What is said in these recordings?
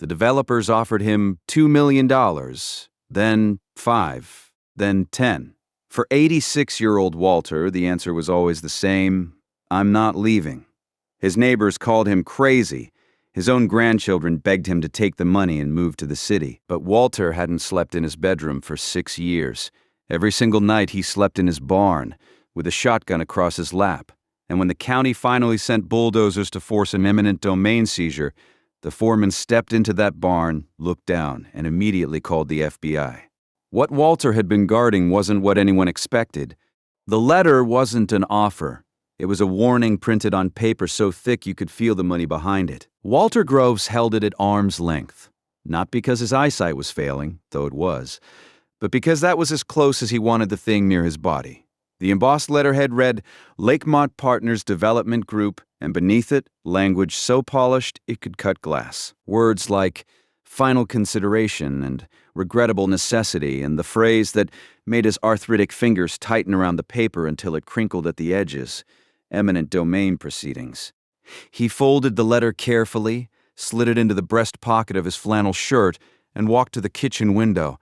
The developers offered him $2 million, then 5, then 10. For 86-year-old Walter, the answer was always the same: I'm not leaving. His neighbors called him crazy. His own grandchildren begged him to take the money and move to the city. But Walter hadn't slept in his bedroom for 6 years. Every single night he slept in his barn, with a shotgun across his lap. And when the county finally sent bulldozers to force an eminent domain seizure, the foreman stepped into that barn, looked down, and immediately called the FBI. What Walter had been guarding wasn't what anyone expected. The letter wasn't an offer. It was a warning printed on paper so thick you could feel the money behind it. Walter Groves held it at arm's length, not because his eyesight was failing, though it was, but because that was as close as he wanted the thing near his body. The embossed letterhead read, Lakemont Partners Development Group, and beneath it, language so polished it could cut glass. Words like final consideration and regrettable necessity, and the phrase that made his arthritic fingers tighten around the paper until it crinkled at the edges: eminent domain proceedings. He folded the letter carefully, slid it into the breast pocket of his flannel shirt, and walked to the kitchen window.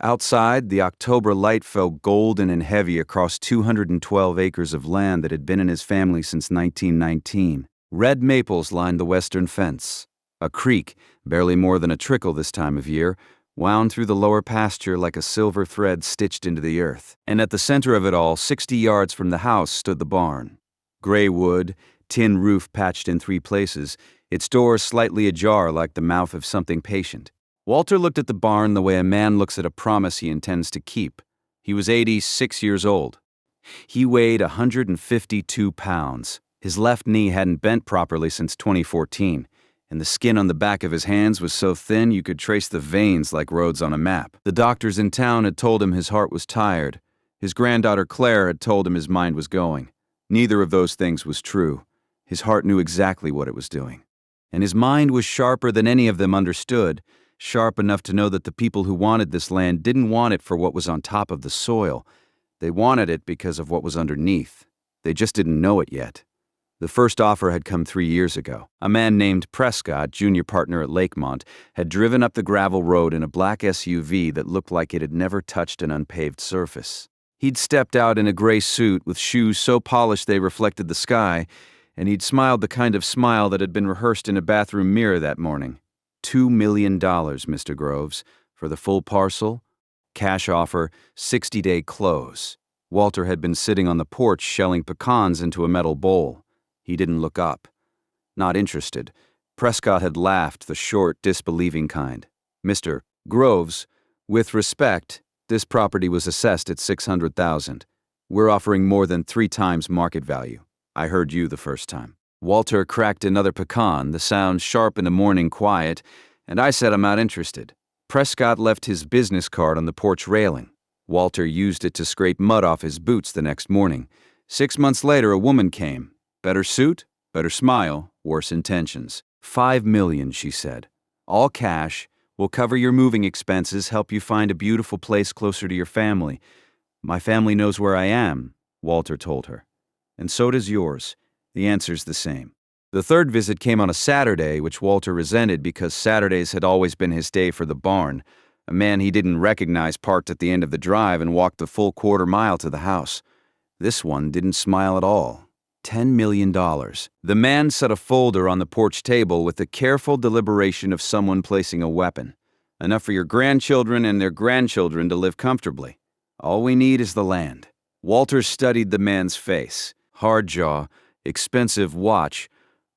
Outside, the October light fell golden and heavy across 212 acres of land that had been in his family since 1919. Red maples lined the western fence. A creek, barely more than a trickle this time of year, wound through the lower pasture like a silver thread stitched into the earth. And at the center of it all, 60 yards from the house, stood the barn. Gray wood, tin roof patched in 3 places, its doors slightly ajar like the mouth of something patient. Walter looked at the barn the way a man looks at a promise he intends to keep. He was 86 years old. He weighed 152 pounds. His left knee hadn't bent properly since 2014, and the skin on the back of his hands was so thin you could trace the veins like roads on a map. The doctors in town had told him his heart was tired. His granddaughter Claire had told him his mind was going. Neither of those things was true. His heart knew exactly what it was doing. And his mind was sharper than any of them understood, sharp enough to know that the people who wanted this land didn't want it for what was on top of the soil. They wanted it because of what was underneath. They just didn't know it yet. The first offer had come 3 years ago. A man named Prescott, junior partner at Lakemont, had driven up the gravel road in a black SUV that looked like it had never touched an unpaved surface. He'd stepped out in a gray suit with shoes so polished they reflected the sky, and he'd smiled the kind of smile that had been rehearsed in a bathroom mirror that morning. $2 million, Mr. Groves, for the full parcel. Cash offer, 60-day close. Walter had been sitting on the porch shelling pecans into a metal bowl. He didn't look up. Not interested. Prescott had laughed, the short, disbelieving kind. Mr. Groves, with respect, this property was assessed at $600,000. We're offering more than 3 times market value. I heard you the first time. Walter cracked another pecan, the sound sharp in the morning quiet, and I said I'm not interested. Prescott left his business card on the porch railing. Walter used it to scrape mud off his boots the next morning. 6 months later, a woman came. Better suit, better smile, worse intentions. $5 million, she said. All cash. We'll cover your moving expenses, help you find a beautiful place closer to your family. My family knows where I am, Walter told her. And so does yours. The answer's the same. The third visit came on a Saturday, which Walter resented because Saturdays had always been his day for the barn. A man he didn't recognize parked at the end of the drive and walked the full quarter mile to the house. This one didn't smile at all. $10 million. The man set a folder on the porch table with the careful deliberation of someone placing a weapon. Enough for your grandchildren and their grandchildren to live comfortably. All we need is the land. Walter studied the man's face. Hard jaw, expensive watch,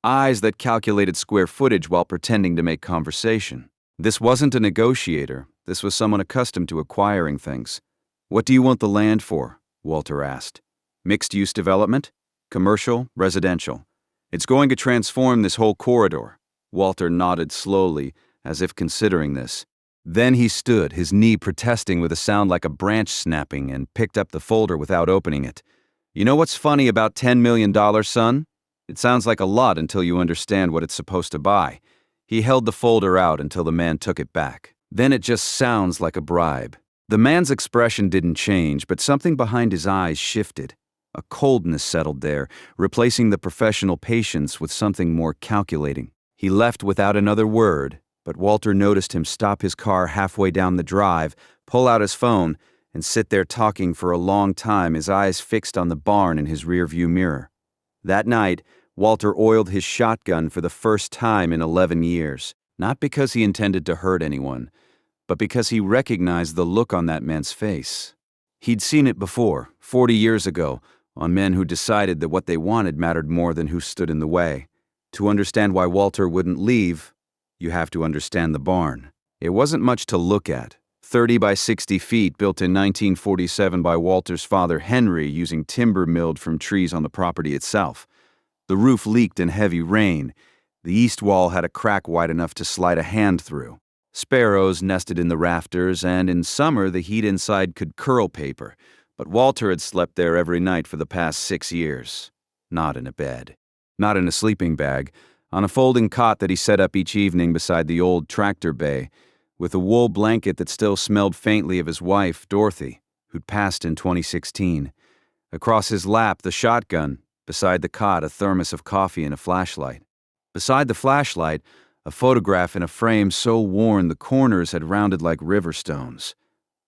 eyes that calculated square footage while pretending to make conversation. This wasn't a negotiator. This was someone accustomed to acquiring things. What do you want the land for? Walter asked. Mixed-use development? Commercial, residential. It's going to transform this whole corridor. Walter nodded slowly, as if considering this. Then he stood, his knee protesting with a sound like a branch snapping, and picked up the folder without opening it. You know what's funny about $10 million, son? It sounds like a lot until you understand what it's supposed to buy. He held the folder out until the man took it back. Then it just sounds like a bribe. The man's expression didn't change, but something behind his eyes shifted. A coldness settled there, replacing the professional patience with something more calculating. He left without another word, But Walter noticed him stop his car halfway down the drive, pull out his phone, and sit there talking for a long time, his eyes fixed on the barn in his rearview mirror. That night, Walter oiled his shotgun for the first time in 11 years, not because he intended to hurt anyone, but because he recognized the look on that man's face. He'd seen it before, 40 years ago, on men who decided that what they wanted mattered more than who stood in the way. To understand why Walter wouldn't leave, you have to understand the barn. It wasn't much to look at. 30 by 60 feet, built in 1947 by Walter's father Henry using timber milled from trees on the property itself. The roof leaked in heavy rain. The east wall had a crack wide enough to slide a hand through. Sparrows nested in the rafters, and in summer the heat inside could curl paper, but Walter had slept there every night for the past 6 years. Not in a bed. Not in a sleeping bag. On a folding cot that he set up each evening beside the old tractor bay, with a wool blanket that still smelled faintly of his wife, Dorothy, who'd passed in 2016. Across his lap, the shotgun. Beside the cot, a thermos of coffee and a flashlight. Beside the flashlight, a photograph in a frame so worn the corners had rounded like river stones.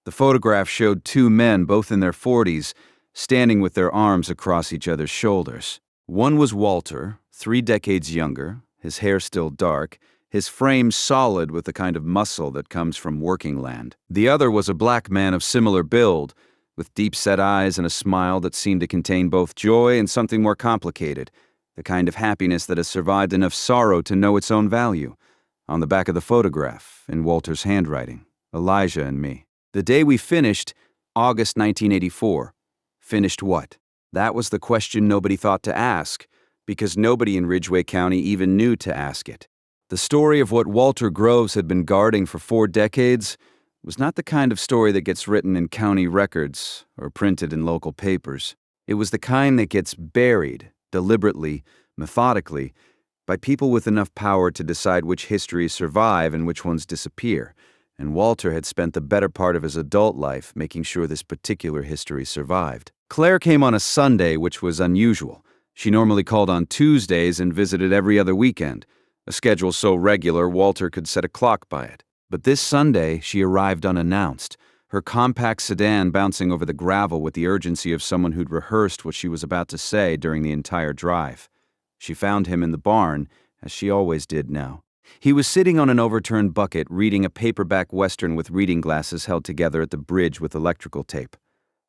The photograph showed 2 men, both in their 40s, standing with their arms across each other's shoulders. One was Walter, 3 decades younger, his hair still dark, his frame solid with the kind of muscle that comes from working land. The other was a black man of similar build, with deep-set eyes and a smile that seemed to contain both joy and something more complicated, the kind of happiness that has survived enough sorrow to know its own value. On the back of the photograph, in Walter's handwriting, Elijah and me. The day we finished, August 1984. Finished what? That was the question nobody thought to ask, because nobody in Ridgway County even knew to ask it. The story of what Walter Groves had been guarding for 4 decades was not the kind of story that gets written in county records or printed in local papers. It was the kind that gets buried, deliberately, methodically, by people with enough power to decide which histories survive and which ones disappear, and Walter had spent the better part of his adult life making sure this particular history survived. Claire came on a Sunday, which was unusual. She normally called on Tuesdays and visited every other weekend, a schedule so regular Walter could set a clock by it. But this Sunday, she arrived unannounced, her compact sedan bouncing over the gravel with the urgency of someone who'd rehearsed what she was about to say during the entire drive. She found him in the barn, as she always did now. He was sitting on an overturned bucket, reading a paperback Western with reading glasses held together at the bridge with electrical tape.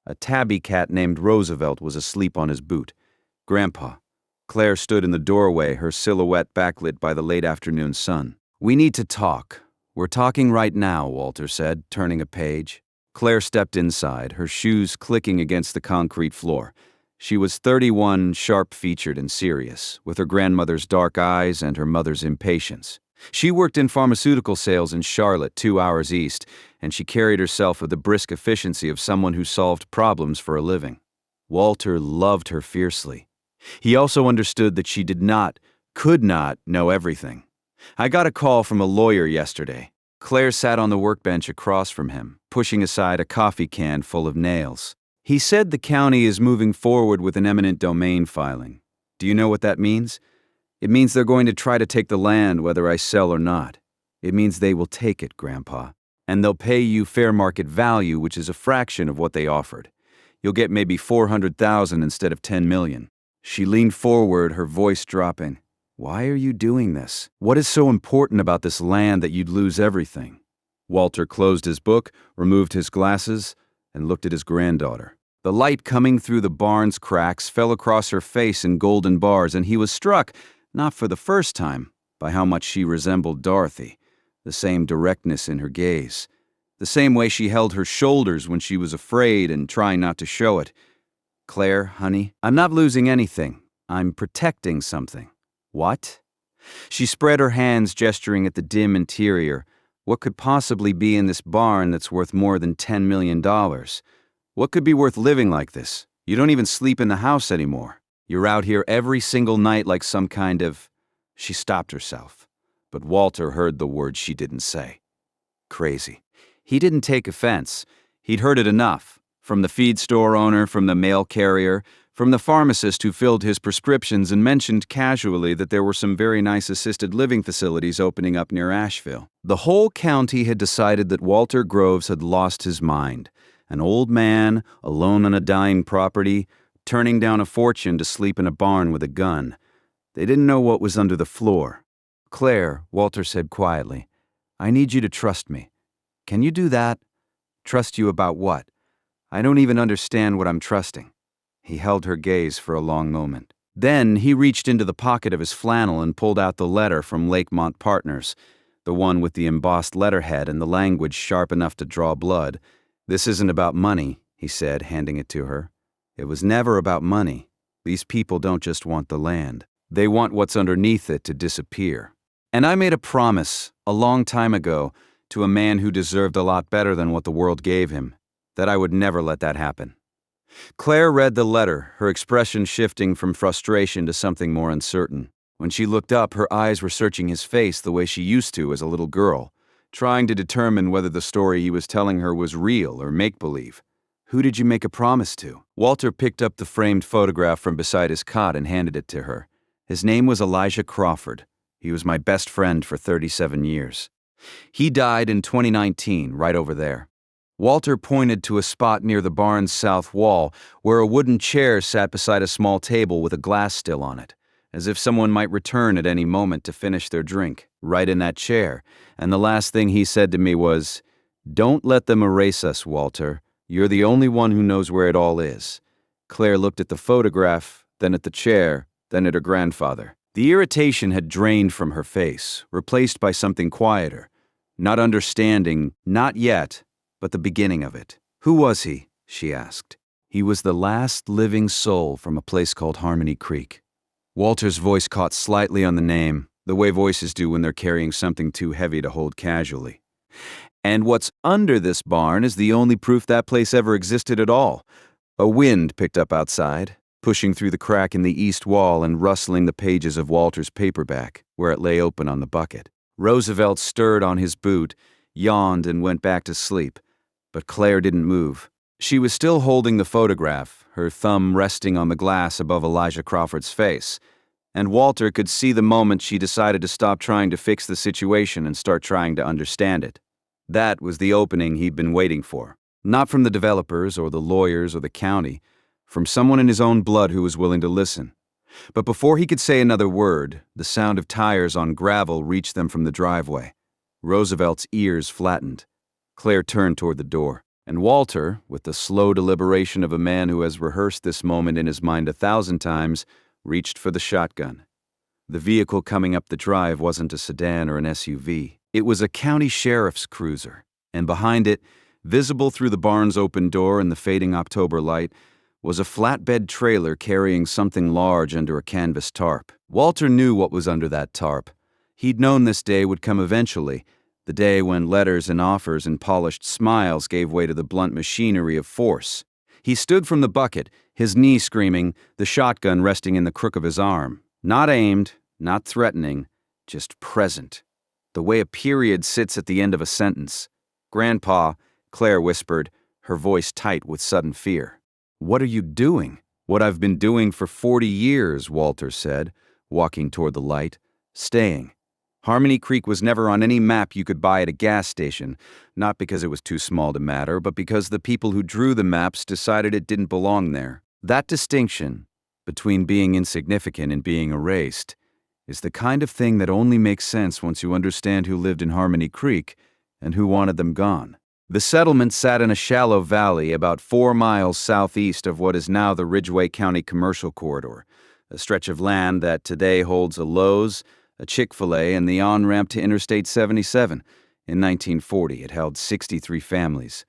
A tabby cat named Roosevelt was asleep on his boot. Grandpa. Claire stood in the doorway, her silhouette backlit by the late afternoon sun. "We need to talk. We're talking right now," Walter said, turning a page. Claire stepped inside, her shoes clicking against the concrete floor. She was 31, sharp-featured and serious, with her grandmother's dark eyes and her mother's impatience. She worked in pharmaceutical sales in Charlotte, 2 hours east, and she carried herself with the brisk efficiency of someone who solved problems for a living. Walter loved her fiercely. He also understood that she could not know everything. "I got a call from a lawyer yesterday." Claire sat on the workbench across from him, pushing aside a coffee can full of nails. "He said the county is moving forward with an eminent domain filing. Do you know what that means? It means they're going to try to take the land whether I sell or not. It means they will take it, Grandpa. And they'll pay you fair market value, which is a fraction of what they offered. You'll get maybe $400,000 instead of $10 million. She leaned forward, her voice dropping. "Why are you doing this? What is so important about this land that you'd lose everything?" Walter closed his book, removed his glasses, and looked at his granddaughter. The light coming through the barn's cracks fell across her face in golden bars, and he was struck, not for the first time, by how much she resembled Dorothy, the same directness in her gaze, the same way she held her shoulders when she was afraid and trying not to show it. "Claire, honey, I'm not losing anything. I'm protecting something." "What?" She spread her hands, gesturing at the dim interior. "What could possibly be in this barn that's worth more than $10 million? What could be worth living like this? You don't even sleep in the house anymore. You're out here every single night like some kind of—" She stopped herself, but Walter heard the word she didn't say. Crazy. He didn't take offense. He'd heard it enough. From the feed store owner, from the mail carrier, from the pharmacist who filled his prescriptions and mentioned casually that there were some very nice assisted living facilities opening up near Asheville. The whole county had decided that Walter Groves had lost his mind. An old man, alone on a dying property, turning down a fortune to sleep in a barn with a gun. They didn't know what was under the floor. "Claire," Walter said quietly, "I need you to trust me. Can you do that?" "Trust you about what? I don't even understand what I'm trusting." He held her gaze for a long moment. Then he reached into the pocket of his flannel and pulled out the letter from Lakemont Partners, the one with the embossed letterhead and the language sharp enough to draw blood. "This isn't about money," he said, handing it to her. "It was never about money. These people don't just want the land. They want what's underneath it to disappear. And I made a promise, a long time ago, to a man who deserved a lot better than what the world gave him, that I would never let that happen." Claire read the letter, her expression shifting from frustration to something more uncertain. When she looked up, her eyes were searching his face the way she used to as a little girl, trying to determine whether the story he was telling her was real or make-believe. "Who did you make a promise to?" Walter picked up the framed photograph from beside his cot and handed it to her. "His name was Elijah Crawford. He was my best friend for 37 years. He died in 2019, right over there." Walter pointed to a spot near the barn's south wall where a wooden chair sat beside a small table with a glass still on it, as if someone might return at any moment to finish their drink, right in that chair. And the last thing he said to me was, "Don't let them erase us, Walter. You're the only one who knows where it all is." Claire looked at the photograph, then at the chair, then at her grandfather. The irritation had drained from her face, replaced by something quieter. Not understanding, not yet, but the beginning of it. "Who was he?" she asked. "He was the last living soul from a place called Harmony Creek." Walter's voice caught slightly on the name, the way voices do when they're carrying something too heavy to hold casually. "And what's under this barn is the only proof that place ever existed at all." A wind picked up outside, pushing through the crack in the east wall and rustling the pages of Walter's paperback, where it lay open on the bucket. Roosevelt stirred on his boot, yawned, and went back to sleep. But Claire didn't move. She was still holding the photograph, her thumb resting on the glass above Elijah Crawford's face. And Walter could see the moment she decided to stop trying to fix the situation and start trying to understand it. That was the opening he'd been waiting for. Not from the developers or the lawyers or the county, from someone in his own blood who was willing to listen. But before he could say another word, the sound of tires on gravel reached them from the driveway. Roosevelt's ears flattened. Claire turned toward the door, and Walter, with the slow deliberation of a man who has rehearsed this moment in his mind 1,000 times, reached for the shotgun. The vehicle coming up the drive wasn't a sedan or an SUV. It was a county sheriff's cruiser, and behind it, visible through the barn's open door in the fading October light, was a flatbed trailer carrying something large under a canvas tarp. Walter knew what was under that tarp. He'd known this day would come eventually, the day when letters and offers and polished smiles gave way to the blunt machinery of force. He stood from the bucket, his knee screaming, the shotgun resting in the crook of his arm. Not aimed, not threatening, just present. The way a period sits at the end of a sentence. "Grandpa," Claire whispered, her voice tight with sudden fear. "What are you doing?" "What I've been doing for 40 years, Walter said, walking toward the light. "Staying. Harmony Creek was never on any map you could buy at a gas station, not because it was too small to matter, but because the people who drew the maps decided it didn't belong there. That distinction, between being insignificant and being erased, is the kind of thing that only makes sense once you understand who lived in Harmony Creek and who wanted them gone." The settlement sat in a shallow valley about 4 miles southeast of what is now the Ridgeway County Commercial Corridor, a stretch of land that today holds a Lowe's, a Chick-fil-A, and the on-ramp to Interstate 77. In 1940, it held 63 families,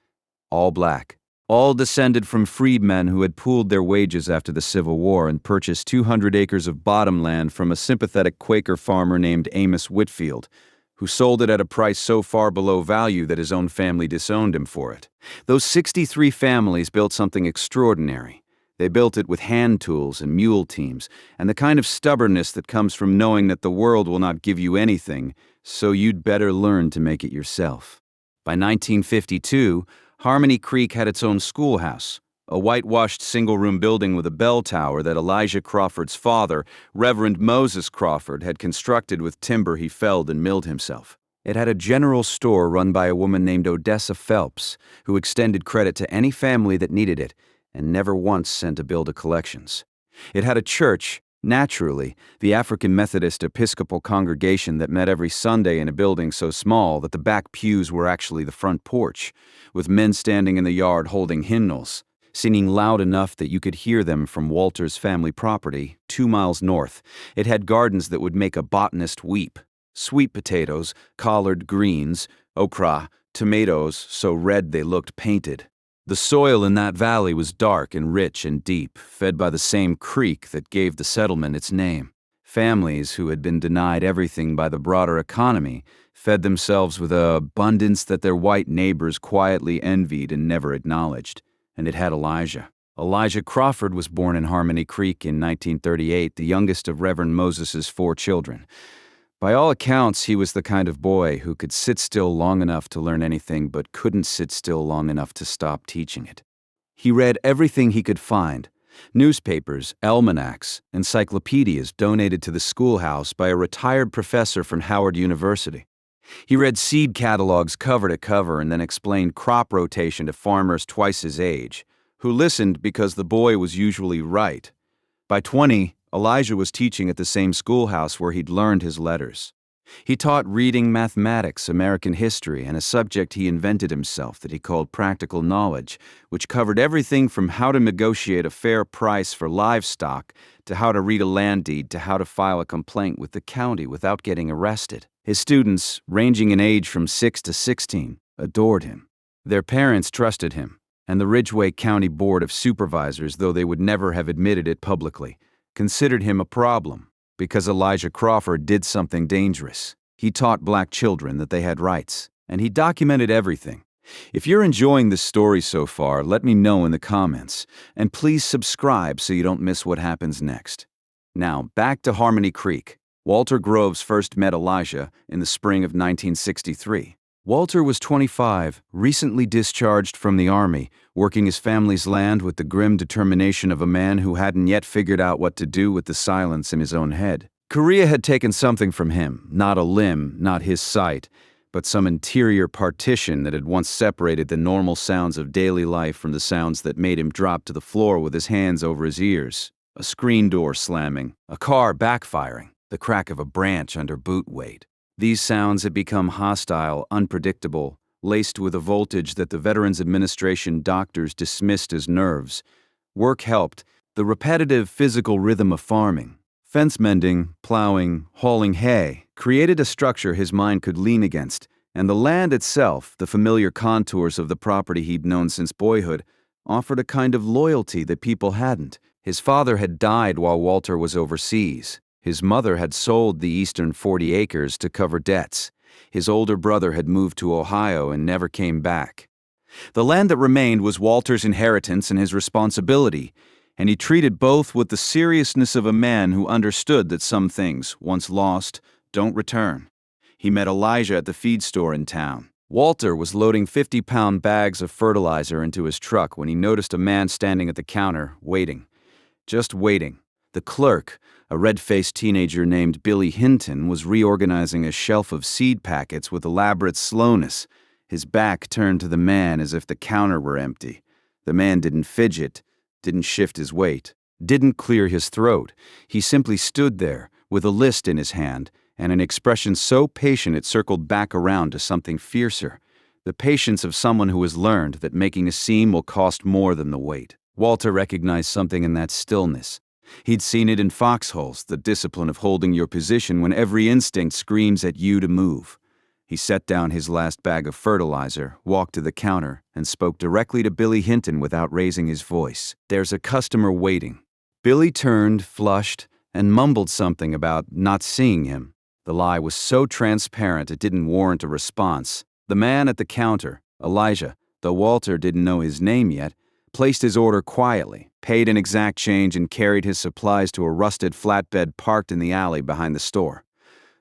all black, all descended from freedmen who had pooled their wages after the Civil War and purchased 200 acres of bottomland from a sympathetic Quaker farmer named Amos Whitfield, who sold it at a price so far below value that his own family disowned him for it. Those 63 families built something extraordinary. They built it with hand tools and mule teams, and the kind of stubbornness that comes from knowing that the world will not give you anything, so you'd better learn to make it yourself. By 1952, Harmony Creek had its own schoolhouse, a whitewashed single-room building with a bell tower that Elijah Crawford's father, Reverend Moses Crawford, had constructed with timber he felled and milled himself. It had a general store run by a woman named Odessa Phelps, who extended credit to any family that needed it and never once sent a bill to collections. It had a church, naturally, the African Methodist Episcopal congregation that met every Sunday in a building so small that the back pews were actually the front porch, with men standing in the yard holding hymnals, singing loud enough that you could hear them from Walter's family property, 2 miles north. It had gardens that would make a botanist weep. Sweet potatoes, collard greens, okra, tomatoes so red they looked painted. The soil in that valley was dark and rich and deep, fed by the same creek that gave the settlement its name. Families who had been denied everything by the broader economy fed themselves with an abundance that their white neighbors quietly envied and never acknowledged. And it had Elijah. Elijah Crawford was born in Harmony Creek in 1938, the youngest of Reverend Moses's 4 children. By all accounts, he was the kind of boy who could sit still long enough to learn anything but couldn't sit still long enough to stop teaching it. He read everything he could find: newspapers, almanacs, encyclopedias donated to the schoolhouse by a retired professor from Howard University. He read seed catalogs cover to cover and then explained crop rotation to farmers twice his age, who listened because the boy was usually right. By 20, Elijah was teaching at the same schoolhouse where he'd learned his letters. He taught reading, mathematics, American history, and a subject he invented himself that he called practical knowledge, which covered everything from how to negotiate a fair price for livestock to how to read a land deed to how to file a complaint with the county without getting arrested. His students, ranging in age from 6 to 16, adored him. Their parents trusted him, and the Ridgeway County Board of Supervisors, though they would never have admitted it publicly, considered him a problem because Elijah Crawford did something dangerous. He taught black children that they had rights, and he documented everything. If you're enjoying this story so far, let me know in the comments, and please subscribe so you don't miss what happens next. Now, back to Harmony Creek. Walter Groves first met Elijah in the spring of 1963. Walter was 25, recently discharged from the Army, working his family's land with the grim determination of a man who hadn't yet figured out what to do with the silence in his own head. Korea had taken something from him, not a limb, not his sight, but some interior partition that had once separated the normal sounds of daily life from the sounds that made him drop to the floor with his hands over his ears. A screen door slamming, a car backfiring, the crack of a branch under boot weight. These sounds had become hostile, unpredictable, laced with a voltage that the Veterans Administration doctors dismissed as nerves. Work helped, the repetitive physical rhythm of farming. Fence mending, plowing, hauling hay, created a structure his mind could lean against, and the land itself, the familiar contours of the property he'd known since boyhood, offered a kind of loyalty that people hadn't. His father had died while Walter was overseas. His mother had sold the eastern 40 acres to cover debts. His older brother had moved to Ohio and never came back. The land that remained was Walter's inheritance and his responsibility, and he treated both with the seriousness of a man who understood that some things, once lost, don't return. He met Elijah at the feed store in town. Walter was loading 50-pound bags of fertilizer into his truck when he noticed a man standing at the counter, waiting. Just waiting. The clerk, a red-faced teenager named Billy Hinton, was reorganizing a shelf of seed packets with elaborate slowness, his back turned to the man as if the counter were empty. The man didn't fidget, didn't shift his weight, didn't clear his throat. He simply stood there, with a list in his hand, and an expression so patient it circled back around to something fiercer. The patience of someone who has learned that making a seam will cost more than the weight. Walter recognized something in that stillness. He'd seen it in foxholes, the discipline of holding your position when every instinct screams at you to move. He set down his last bag of fertilizer, walked to the counter, and spoke directly to Billy Hinton without raising his voice. "There's a customer waiting." Billy turned, flushed, and mumbled something about not seeing him. The lie was so transparent it didn't warrant a response. The man at the counter, Elijah, though Walter didn't know his name yet, placed his order quietly, paid an exact change, and carried his supplies to a rusted flatbed parked in the alley behind the store.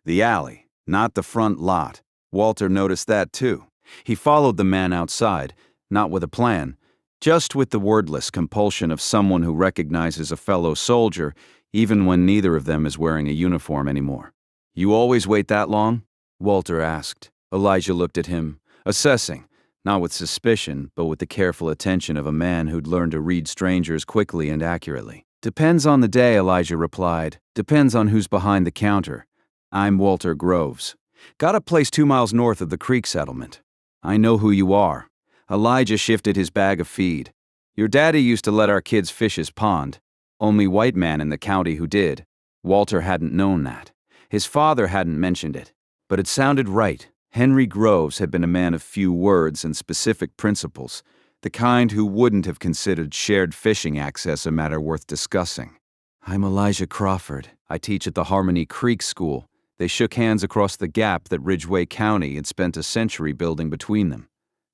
The alley, not the front lot. Walter noticed that too. He followed the man outside, not with a plan, just with the wordless compulsion of someone who recognizes a fellow soldier, even when neither of them is wearing a uniform anymore. "You always wait that long?" Walter asked. Elijah looked at him, assessing, not with suspicion, but with the careful attention of a man who'd learned to read strangers quickly and accurately. "Depends on the day," Elijah replied. "Depends on who's behind the counter. I'm Walter Groves. Got a place 2 miles north of the creek settlement. I know who you are." Elijah shifted his bag of feed. "Your daddy used to let our kids fish his pond. Only white man in the county who did." Walter hadn't known that. His father hadn't mentioned it. But it sounded right. Henry Groves had been a man of few words and specific principles, the kind who wouldn't have considered shared fishing access a matter worth discussing. "I'm Elijah Crawford. I teach at the Harmony Creek School." They shook hands across the gap that Ridgway County had spent a century building between them.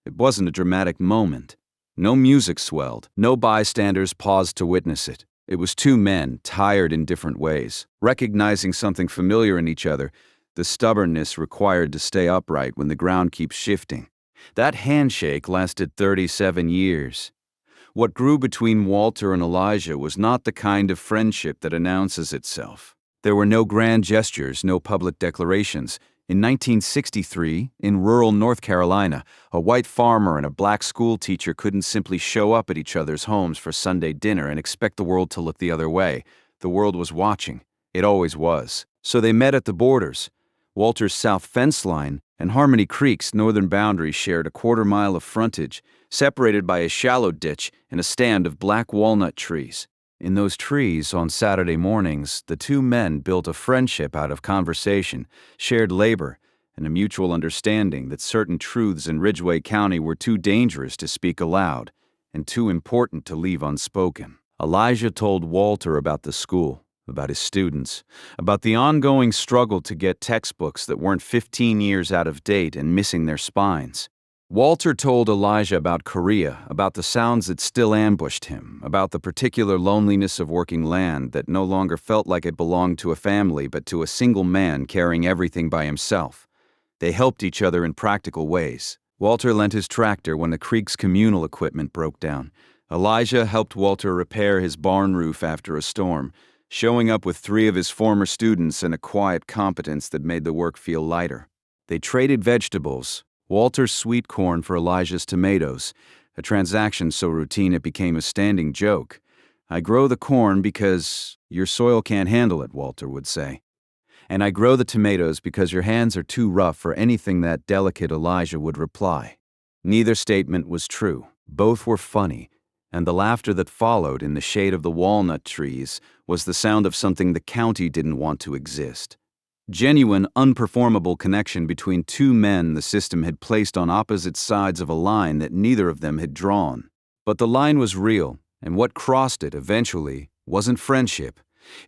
It wasn't a dramatic moment. No music swelled. No bystanders paused to witness it. It was two men, tired in different ways, recognizing something familiar in each other, the stubbornness required to stay upright when the ground keeps shifting. That handshake lasted 37 years. What grew between Walter and Elijah was not the kind of friendship that announces itself. There were no grand gestures, no public declarations. In 1963, in rural North Carolina, a white farmer and a black school teacher couldn't simply show up at each other's homes for Sunday dinner and expect the world to look the other way. The world was watching. It always was. So they met at the borders. Walter's south fence line and Harmony Creek's northern boundary shared a quarter-mile of frontage, separated by a shallow ditch and a stand of black walnut trees. In those trees, on Saturday mornings, the two men built a friendship out of conversation, shared labor, and a mutual understanding that certain truths in Ridgway County were too dangerous to speak aloud and too important to leave unspoken. Elijah told Walter about the school, about his students, about the ongoing struggle to get textbooks that weren't 15 years out of date and missing their spines. Walter told Elijah about Korea, about the sounds that still ambushed him, about the particular loneliness of working land that no longer felt like it belonged to a family but to a single man carrying everything by himself. They helped each other in practical ways. Walter lent his tractor when the creek's communal equipment broke down. Elijah helped Walter repair his barn roof after a storm, showing up with 3 of his former students and a quiet competence that made the work feel lighter. They traded vegetables, Walter's sweet corn for Elijah's tomatoes, a transaction so routine it became a standing joke. "I grow the corn because your soil can't handle it," Walter would say. "And I grow the tomatoes because your hands are too rough for anything that delicate," Elijah would reply. Neither statement was true. Both were funny, and the laughter that followed in the shade of the walnut trees was the sound of something the county didn't want to exist. Genuine, unperformable connection between two men the system had placed on opposite sides of a line that neither of them had drawn. But the line was real, and what crossed it eventually wasn't friendship.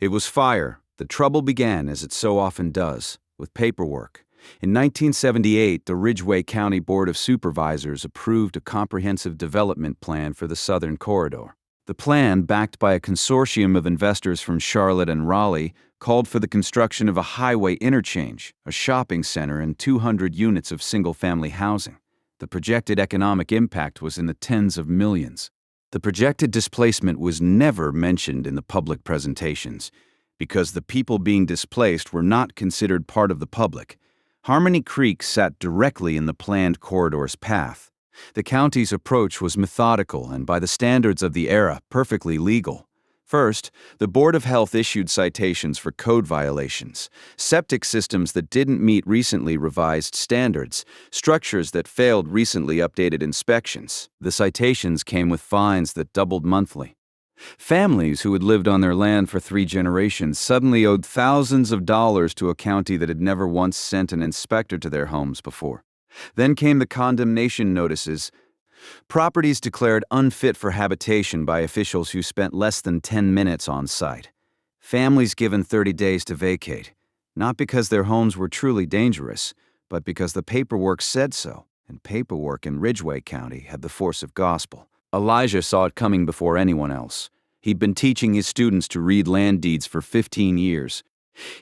It was fire. The trouble began, as it so often does, with paperwork. In 1978, the Ridgway County Board of Supervisors approved a comprehensive development plan for the Southern Corridor. The plan, backed by a consortium of investors from Charlotte and Raleigh, called for the construction of a highway interchange, a shopping center, and 200 units of single-family housing. The projected economic impact was in the tens of millions. The projected displacement was never mentioned in the public presentations, because the people being displaced were not considered part of the public. Harmony Creek sat directly in the planned corridor's path. The county's approach was methodical and, by the standards of the era, perfectly legal. First, the Board of Health issued citations for code violations, septic systems that didn't meet recently revised standards, structures that failed recently updated inspections. The citations came with fines that doubled monthly. Families who had lived on their land for 3 generations suddenly owed thousands of dollars to a county that had never once sent an inspector to their homes before. Then came the condemnation notices. Properties declared unfit for habitation by officials who spent less than 10 minutes on site. Families given 30 days to vacate, not because their homes were truly dangerous, but because the paperwork said so, and paperwork in Ridgway County had the force of gospel. Elijah saw it coming before anyone else. He'd been teaching his students to read land deeds for 15 years.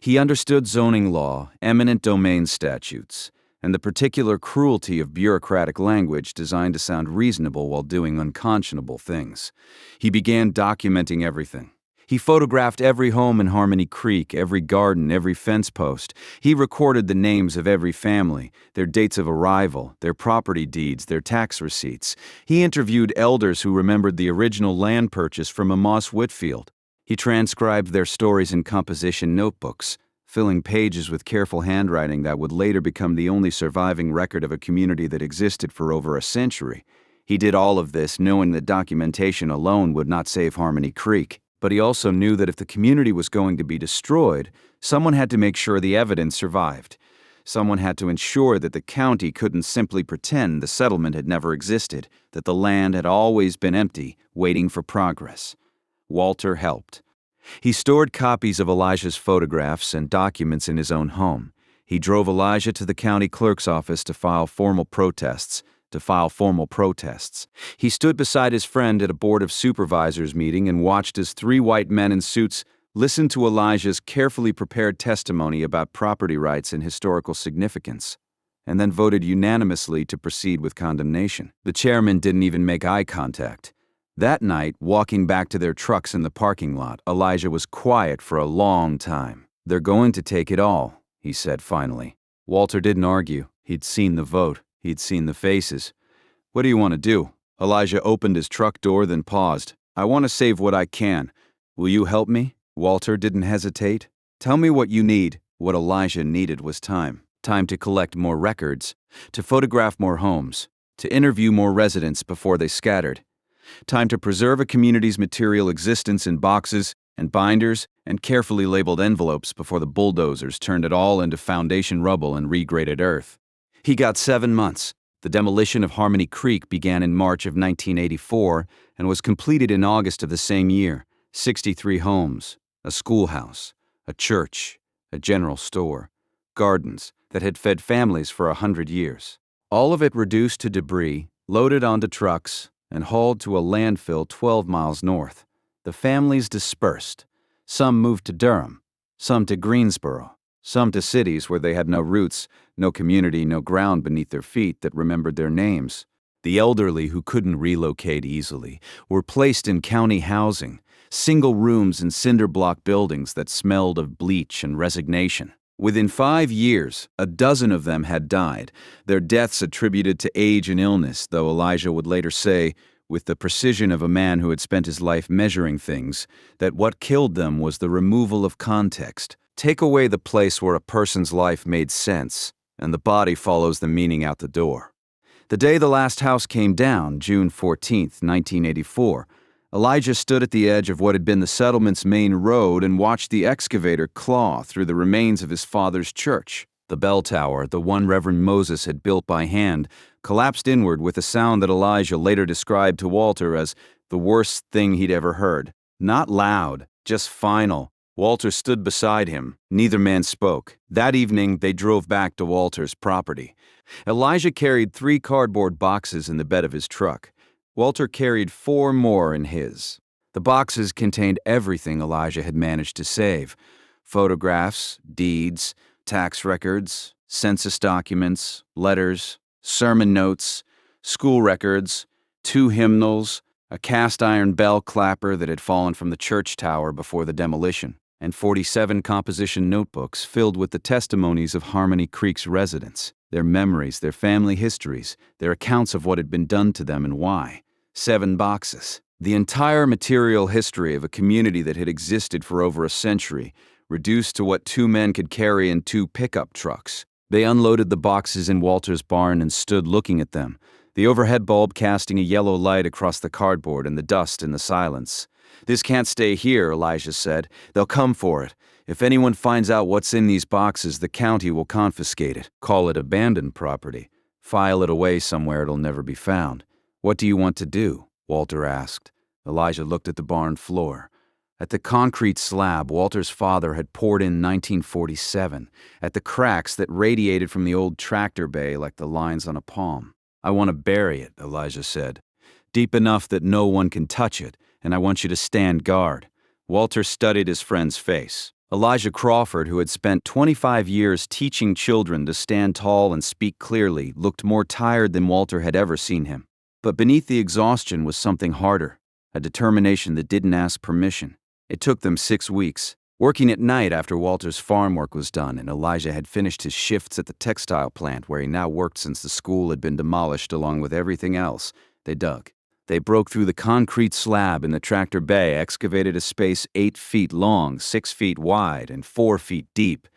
He understood zoning law, eminent domain statutes, and the particular cruelty of bureaucratic language designed to sound reasonable while doing unconscionable things. He began documenting everything. He photographed every home in Harmony Creek, every garden, every fence post. He recorded the names of every family, their dates of arrival, their property deeds, their tax receipts. He interviewed elders who remembered the original land purchase from Amos Whitfield. He transcribed their stories in composition notebooks, filling pages with careful handwriting that would later become the only surviving record of a community that existed for over a century. He did all of this knowing that documentation alone would not save Harmony Creek. But he also knew that if the community was going to be destroyed, someone had to make sure the evidence survived. Someone had to ensure that the county couldn't simply pretend the settlement had never existed, that the land had always been empty, waiting for progress. Walter helped. He stored copies of Elijah's photographs and documents in his own home. He drove Elijah to the county clerk's office to file formal protests. He stood beside his friend at a Board of Supervisors meeting and watched as 3 white men in suits listened to Elijah's carefully prepared testimony about property rights and historical significance, and then voted unanimously to proceed with condemnation. The chairman didn't even make eye contact. That night, walking back to their trucks in the parking lot, Elijah was quiet for a long time. "They're going to take it all," he said finally. Walter didn't argue. He'd seen the vote. He'd seen the faces. "What do you want to do?" Elijah opened his truck door, then paused. "I want to save what I can. Will you help me?" Walter didn't hesitate. "Tell me what you need." What Elijah needed was time. Time to collect more records, to photograph more homes, to interview more residents before they scattered. Time to preserve a community's material existence in boxes and binders and carefully labeled envelopes before the bulldozers turned it all into foundation rubble and regraded earth. He got 7 months. The demolition of Harmony Creek began in March of 1984 and was completed in August of the same year. 63 homes, a schoolhouse, a church, a general store, gardens that had fed families for 100 years. All of it reduced to debris, loaded onto trucks, and hauled to a landfill 12 miles north. The families dispersed. Some moved to Durham, some to Greensboro, some to cities where they had no roots, no community, no ground beneath their feet that remembered their names. The elderly who couldn't relocate easily were placed in county housing, single rooms in cinder block buildings that smelled of bleach and resignation. Within 5 years, a dozen of them had died, their deaths attributed to age and illness, though Elijah would later say, with the precision of a man who had spent his life measuring things, that what killed them was the removal of context. Take away the place where a person's life made sense, and the body follows the meaning out the door. The day the last house came down, June 14th, 1984, Elijah stood at the edge of what had been the settlement's main road and watched the excavator claw through the remains of his father's church. The bell tower, the one Reverend Moses had built by hand, collapsed inward with a sound that Elijah later described to Walter as the worst thing he'd ever heard. Not loud, just final. Walter stood beside him. Neither man spoke. That evening, they drove back to Walter's property. Elijah carried 3 cardboard boxes in the bed of his truck. Walter carried 4 more in his. The boxes contained everything Elijah had managed to save: photographs, deeds, tax records, census documents, letters, sermon notes, school records, 2 hymnals, a cast-iron bell clapper that had fallen from the church tower before the demolition, and 47 composition notebooks filled with the testimonies of Harmony Creek's residents, their memories, their family histories, their accounts of what had been done to them and why. 7 boxes. The entire material history of a community that had existed for over a century, reduced to what 2 men could carry in 2 pickup trucks. They unloaded the boxes in Walter's barn and stood looking at them, the overhead bulb casting a yellow light across the cardboard and the dust in the silence. "This can't stay here," Elijah said. "They'll come for it. If anyone finds out what's in these boxes, the county will confiscate it. Call it abandoned property. File it away somewhere it'll never be found." "What do you want to do?" Walter asked. Elijah looked at the barn floor. At the concrete slab Walter's father had poured in 1947, at the cracks that radiated from the old tractor bay like the lines on a palm. "I want to bury it," Elijah said. "Deep enough that no one can touch it, and I want you to stand guard." Walter studied his friend's face. Elijah Crawford, who had spent 25 years teaching children to stand tall and speak clearly, looked more tired than Walter had ever seen him. But beneath the exhaustion was something harder, a determination that didn't ask permission. It took them 6 weeks, working at night after Walter's farm work was done and Elijah had finished his shifts at the textile plant where he now worked since the school had been demolished along with everything else. They dug. They broke through the concrete slab in the tractor bay, excavated a space 8 feet long, 6 feet wide, and 4 feet deep.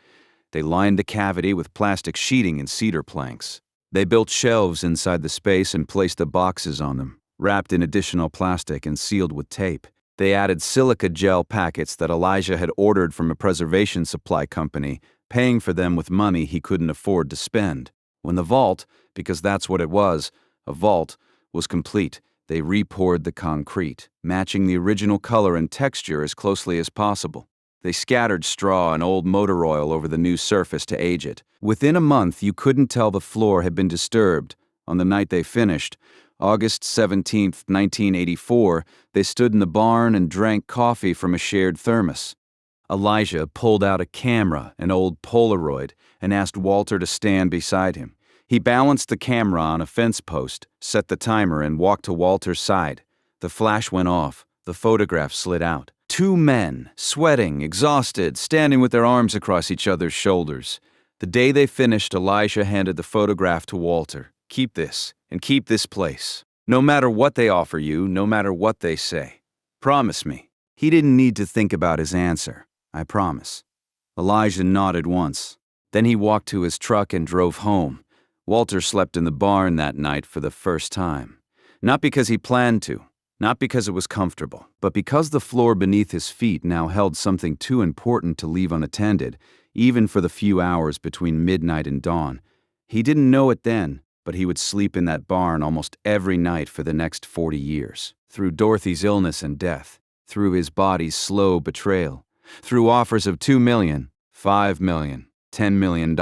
They lined the cavity with plastic sheeting and cedar planks. They built shelves inside the space and placed the boxes on them, wrapped in additional plastic and sealed with tape. They added silica gel packets that Elijah had ordered from a preservation supply company, paying for them with money he couldn't afford to spend. When the vault, because that's what it was, a vault, was complete, they re-poured the concrete, matching the original color and texture as closely as possible. They scattered straw and old motor oil over the new surface to age it. Within a month, you couldn't tell the floor had been disturbed. On the night they finished, August 17, 1984, they stood in the barn and drank coffee from a shared thermos. Elijah pulled out a camera, an old Polaroid, and asked Walter to stand beside him. He balanced the camera on a fence post, set the timer, and walked to Walter's side. The flash went off. The photograph slid out. 2 men, sweating, exhausted, standing with their arms across each other's shoulders. The day they finished, Elijah handed the photograph to Walter. "Keep this, and keep this place. No matter what they offer you, no matter what they say. Promise me." He didn't need to think about his answer. "I promise." Elijah nodded once. Then he walked to his truck and drove home. Walter slept in the barn that night for the first time. Not because he planned to, not because it was comfortable, but because the floor beneath his feet now held something too important to leave unattended, even for the few hours between midnight and dawn. He didn't know it then, but he would sleep in that barn almost every night for the next 40 years. Through Dorothy's illness and death, through his body's slow betrayal, through offers of $2 million, $5 million, $10 million.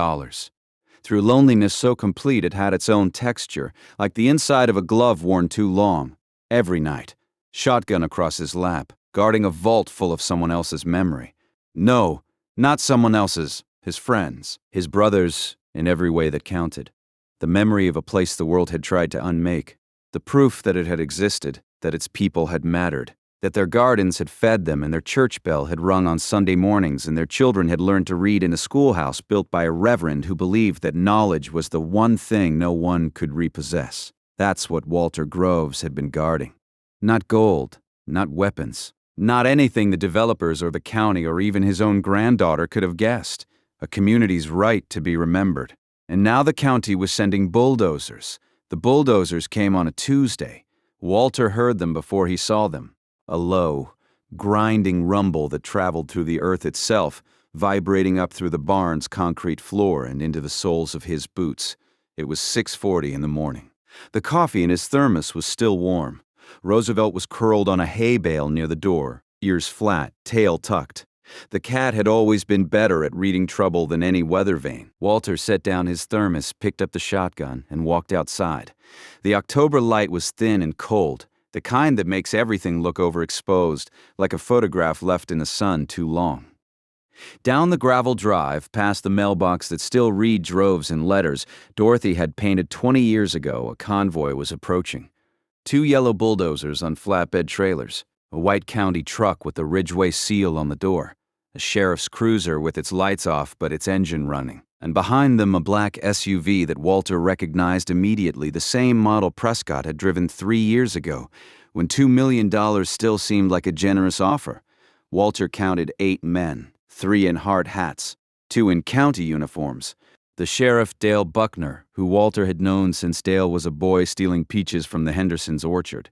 Through loneliness so complete it had its own texture, like the inside of a glove worn too long. Every night, shotgun across his lap, guarding a vault full of someone else's memory. No, not someone else's, his friends, his brothers, in every way that counted. The memory of a place the world had tried to unmake. The proof that it had existed, that its people had mattered, that their gardens had fed them and their church bell had rung on Sunday mornings and their children had learned to read in a schoolhouse built by a reverend who believed that knowledge was the one thing no one could repossess. That's what Walter Groves had been guarding. Not gold, not weapons, not anything the developers or the county or even his own granddaughter could have guessed. A community's right to be remembered. And now the county was sending bulldozers. The bulldozers came on a Tuesday. Walter heard them before he saw them. A low, grinding rumble that traveled through the earth itself, vibrating up through the barn's concrete floor and into the soles of his boots. It was 6:40 in the morning. The coffee in his thermos was still warm. Roosevelt was curled on a hay bale near the door, ears flat, tail tucked. The cat had always been better at reading trouble than any weather vane. Walter set down his thermos, picked up the shotgun, and walked outside. The October light was thin and cold, the kind that makes everything look overexposed, like a photograph left in the sun too long. Down the gravel drive, past the mailbox that still read droves and letters Dorothy had painted 20 years ago, a convoy was approaching. 2 yellow bulldozers on flatbed trailers, a white county truck with the Ridgeway seal on the door, a sheriff's cruiser with its lights off but its engine running, and behind them a black SUV that Walter recognized immediately, the same model Prescott had driven 3 years ago, when $2 million still seemed like a generous offer. Walter counted 8 men, 3 in hard hats, 2 in county uniforms. The sheriff, Dale Buckner, who Walter had known since Dale was a boy stealing peaches from the Hendersons' orchard,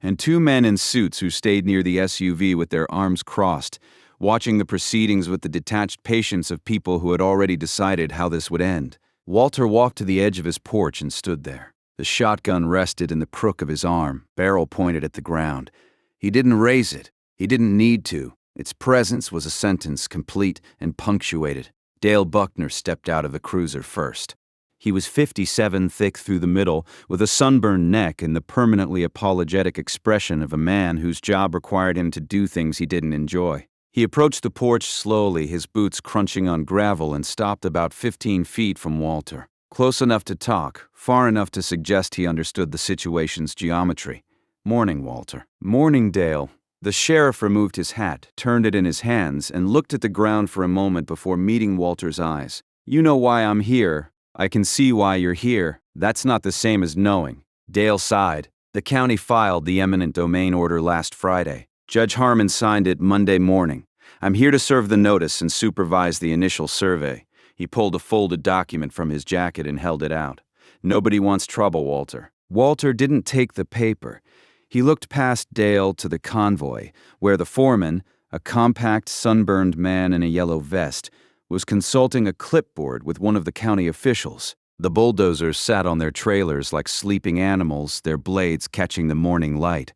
and 2 men in suits who stayed near the SUV with their arms crossed, watching the proceedings with the detached patience of people who had already decided how this would end. Walter walked to the edge of his porch and stood there. The shotgun rested in the crook of his arm, barrel pointed at the ground. He didn't raise it. He didn't need to. Its presence was a sentence, complete and punctuated. Dale Buckner stepped out of the cruiser first. He was 57 thick through the middle, with a sunburned neck and the permanently apologetic expression of a man whose job required him to do things he didn't enjoy. He approached the porch slowly, his boots crunching on gravel, and stopped about 15 feet from Walter. Close enough to talk, far enough to suggest he understood the situation's geometry. "Morning, Walter." "Morning, Dale." The sheriff removed his hat, turned it in his hands, and looked at the ground for a moment before meeting Walter's eyes. "You know why I'm here. I can see why you're here. That's not the same as knowing." Dale sighed. "The county filed the eminent domain order last Friday. Judge Harmon signed it Monday morning. I'm here to serve the notice and supervise the initial survey." He pulled a folded document from his jacket and held it out. "Nobody wants trouble, Walter." Walter didn't take the paper. He looked past Dale to the convoy, where the foreman, a compact, sunburned man in a yellow vest, was consulting a clipboard with one of the county officials. The bulldozers sat on their trailers like sleeping animals, their blades catching the morning light.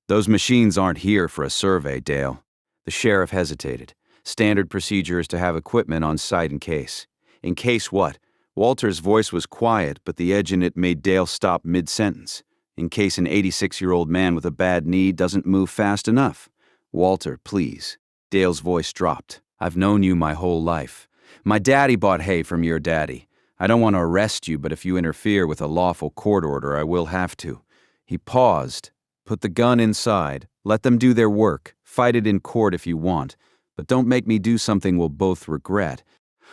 "Those machines aren't here for a survey, Dale." The sheriff hesitated. "Standard procedure is to have equipment on site in case." "In case what?" Walter's voice was quiet, but the edge in it made Dale stop mid-sentence. "In case an 86-year-old man with a bad knee doesn't move fast enough." "Walter, please." Dale's voice dropped. "I've known you my whole life. My daddy bought hay from your daddy. I don't want to arrest you, but if you interfere with a lawful court order, I will have to." He paused. "Put the gun inside. Let them do their work. Fight it in court if you want. But don't make me do something we'll both regret."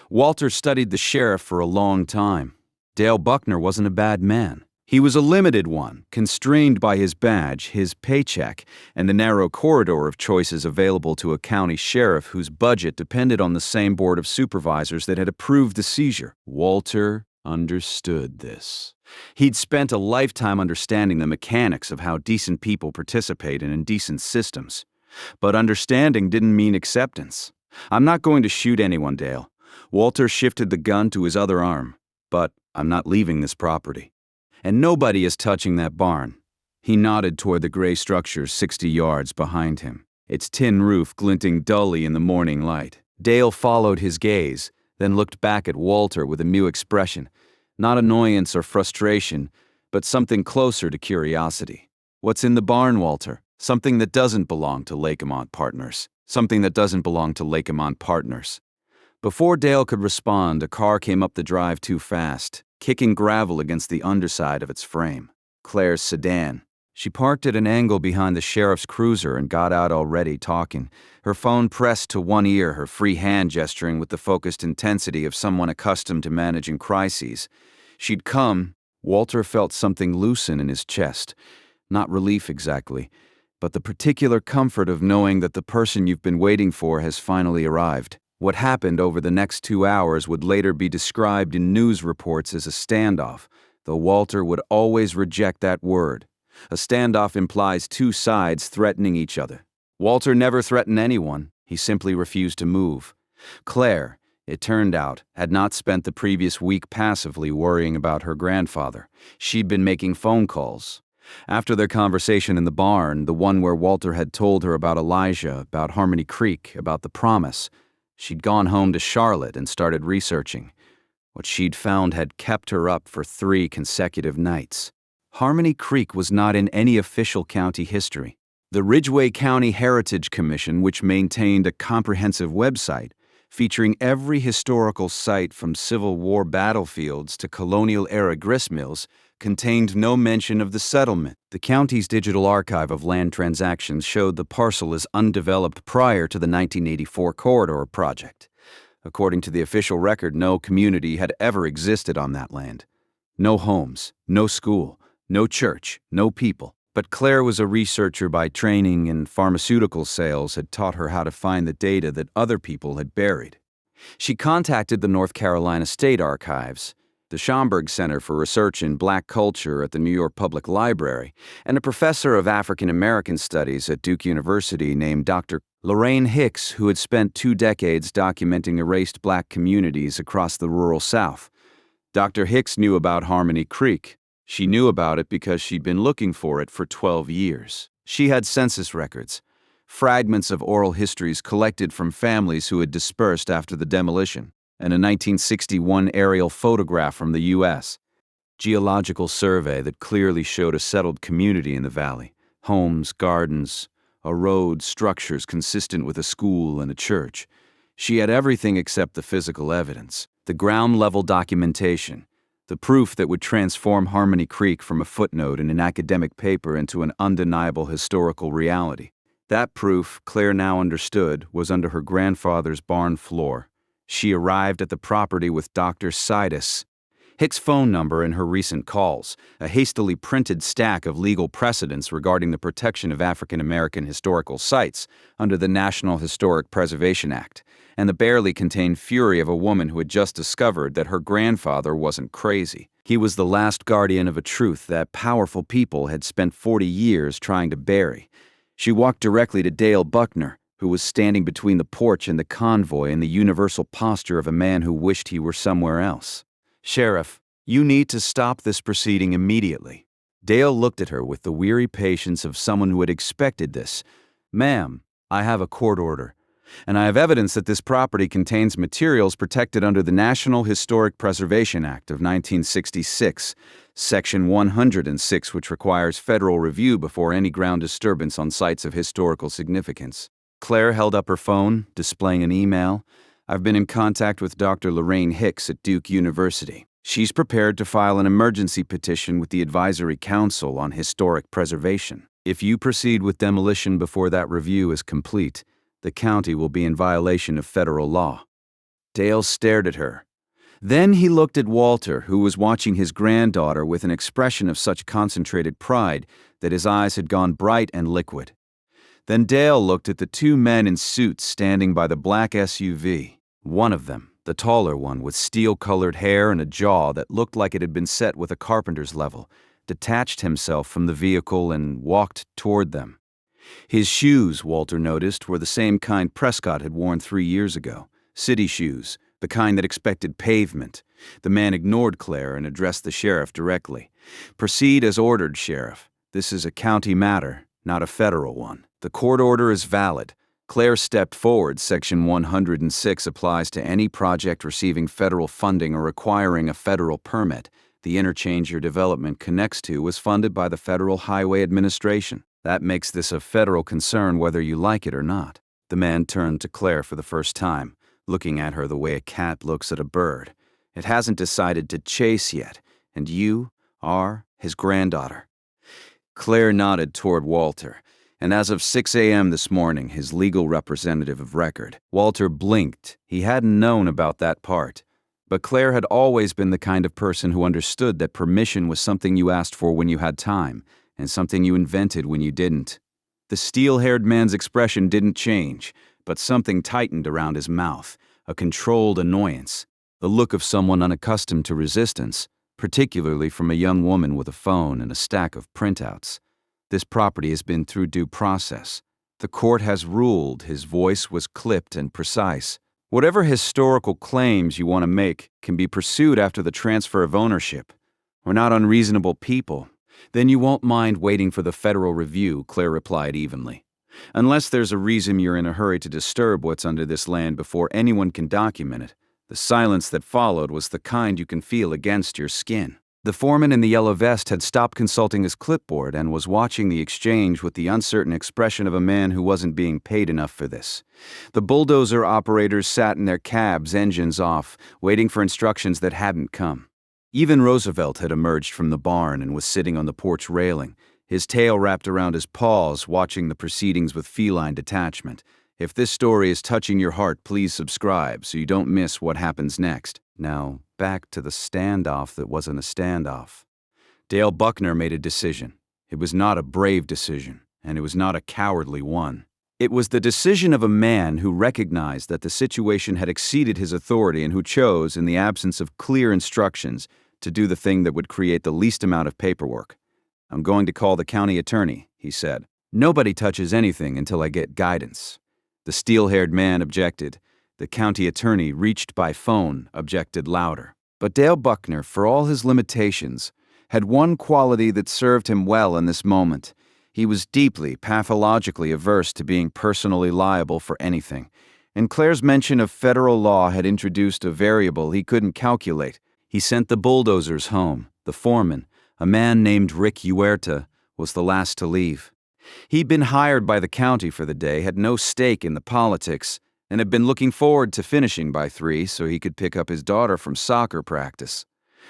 Walter studied the sheriff for a long time. Dale Buckner wasn't a bad man. He was a limited one, constrained by his badge, his paycheck, and the narrow corridor of choices available to a county sheriff whose budget depended on the same board of supervisors that had approved the seizure. Walter understood this. He'd spent a lifetime understanding the mechanics of how decent people participate in indecent systems. But understanding didn't mean acceptance. "I'm not going to shoot anyone, Dale." Walter shifted the gun to his other arm. "But I'm not leaving this property. And nobody is touching that barn." He nodded toward the gray structure 60 yards behind him, its tin roof glinting dully in the morning light. Dale followed his gaze, then looked back at Walter with a new expression. Not annoyance or frustration, but something closer to curiosity. "What's in the barn, Walter?" "Something that doesn't belong to Lakemont Partners. Something that doesn't belong to Lakemont Partners." Before Dale could respond, a car came up the drive too fast, kicking gravel against the underside of its frame. Claire's sedan. She parked at an angle behind the sheriff's cruiser and got out already talking, her phone pressed to one ear, her free hand gesturing with the focused intensity of someone accustomed to managing crises. She'd come. Walter felt something loosen in his chest. Not relief exactly, but the particular comfort of knowing that the person you've been waiting for has finally arrived. What happened over the next 2 hours would later be described in news reports as a standoff, though Walter would always reject that word. A standoff implies two sides threatening each other. Walter never threatened anyone. He simply refused to move. Claire, it turned out, had not spent the previous week passively worrying about her grandfather. She'd been making phone calls. After their conversation in the barn, the one where Walter had told her about Elijah, about Harmony Creek, about the promise, she'd gone home to Charlotte and started researching. What she'd found had kept her up for 3 consecutive nights. Harmony Creek was not in any official county history. The Ridgway County Heritage Commission, which maintained a comprehensive website featuring every historical site from Civil War battlefields to colonial-era gristmills, contained no mention of the settlement. The county's digital archive of land transactions showed the parcel as undeveloped prior to the 1984 corridor project. According to the official record, no community had ever existed on that land. No homes, no school, no church, no people. But Claire was a researcher by training, and pharmaceutical sales had taught her how to find the data that other people had buried. She contacted the North Carolina State Archives, the Schomburg Center for Research in Black Culture at the New York Public Library, and a professor of African American Studies at Duke University named Dr. Lorraine Hicks, who had spent 2 decades documenting erased black communities across the rural South. Dr. Hicks knew about Harmony Creek. She knew about it because she'd been looking for it for 12 years. She had census records, fragments of oral histories collected from families who had dispersed after the demolition, and a 1961 aerial photograph from the U.S. geological survey that clearly showed a settled community in the valley. Homes, gardens, a road, structures consistent with a school and a church. She had everything except the physical evidence, the ground-level documentation, the proof that would transform Harmony Creek from a footnote in an academic paper into an undeniable historical reality. That proof, Claire now understood, was under her grandfather's barn floor. She arrived at the property with Dr. Sidus, Hick's phone number and her recent calls, a hastily printed stack of legal precedents regarding the protection of African American historical sites under the National Historic Preservation Act, and the barely contained fury of a woman who had just discovered that her grandfather wasn't crazy. He was the last guardian of a truth that powerful people had spent 40 years trying to bury. She walked directly to Dale Buckner, who was standing between the porch and the convoy in the universal posture of a man who wished he were somewhere else. "Sheriff, you need to stop this proceeding immediately." Dale looked at her with the weary patience of someone who had expected this. "Ma'am, I have a court order, and I have evidence that this property contains materials protected under the National Historic Preservation Act of 1966, Section 106, which requires federal review before any ground disturbance on sites of historical significance." Claire held up her phone, displaying an email. "I've been in contact with Dr. Lorraine Hicks at Duke University. She's prepared to file an emergency petition with the Advisory Council on Historic Preservation. If you proceed with demolition before that review is complete, the county will be in violation of federal law." Dale stared at her. Then he looked at Walter, who was watching his granddaughter with an expression of such concentrated pride that his eyes had gone bright and liquid. Then Dale looked at the two men in suits standing by the black SUV. One of them, the taller one with steel-colored hair and a jaw that looked like it had been set with a carpenter's level, detached himself from the vehicle and walked toward them. His shoes, Walter noticed, were the same kind Prescott had worn 3 years ago. City shoes, the kind that expected pavement. The man ignored Claire and addressed the sheriff directly. "Proceed as ordered, Sheriff. This is a county matter, not a federal one. The court order is valid." Claire stepped forward. Section 106 applies to any project receiving federal funding or requiring a federal permit. The interchange your development connects to was funded by the Federal Highway Administration. That makes this a federal concern whether you like it or not. The man turned to Claire for the first time, looking at her the way a cat looks at a bird. "It hasn't decided to chase yet, and you are his granddaughter." Claire nodded toward Walter, and as of 6 a.m. this morning, his legal representative of record. Walter blinked. He hadn't known about that part. But Claire had always been the kind of person who understood that permission was something you asked for when you had time, and something you invented when you didn't. The steel-haired man's expression didn't change, but something tightened around his mouth, a controlled annoyance, the look of someone unaccustomed to resistance, particularly from a young woman with a phone and a stack of printouts. "This property has been through due process. The court has ruled." His voice was clipped and precise. "Whatever historical claims you want to make can be pursued after the transfer of ownership. We're not unreasonable people." "Then you won't mind waiting for the federal review," Claire replied evenly. "Unless there's a reason you're in a hurry to disturb what's under this land before anyone can document it." The silence that followed was the kind you can feel against your skin. The foreman in the yellow vest had stopped consulting his clipboard and was watching the exchange with the uncertain expression of a man who wasn't being paid enough for this. The bulldozer operators sat in their cabs, engines off, waiting for instructions that hadn't come. Even Roosevelt had emerged from the barn and was sitting on the porch railing, his tail wrapped around his paws, watching the proceedings with feline detachment. If this story is touching your heart, please subscribe so you don't miss what happens next. Now, back to the standoff that wasn't a standoff. Dale Buckner made a decision. It was not a brave decision, and it was not a cowardly one. It was the decision of a man who recognized that the situation had exceeded his authority and who chose, in the absence of clear instructions, to do the thing that would create the least amount of paperwork. "I'm going to call the county attorney," he said. "Nobody touches anything until I get guidance." The steel-haired man objected. The county attorney, reached by phone, objected louder. But Dale Buckner, for all his limitations, had one quality that served him well in this moment. He was deeply, pathologically averse to being personally liable for anything, and Claire's mention of federal law had introduced a variable he couldn't calculate. He sent the bulldozers home. The foreman, a man named Rick Huerta, was the last to leave. He'd been hired by the county for the day, had no stake in the politics, and had been looking forward to finishing by 3 so he could pick up his daughter from soccer practice.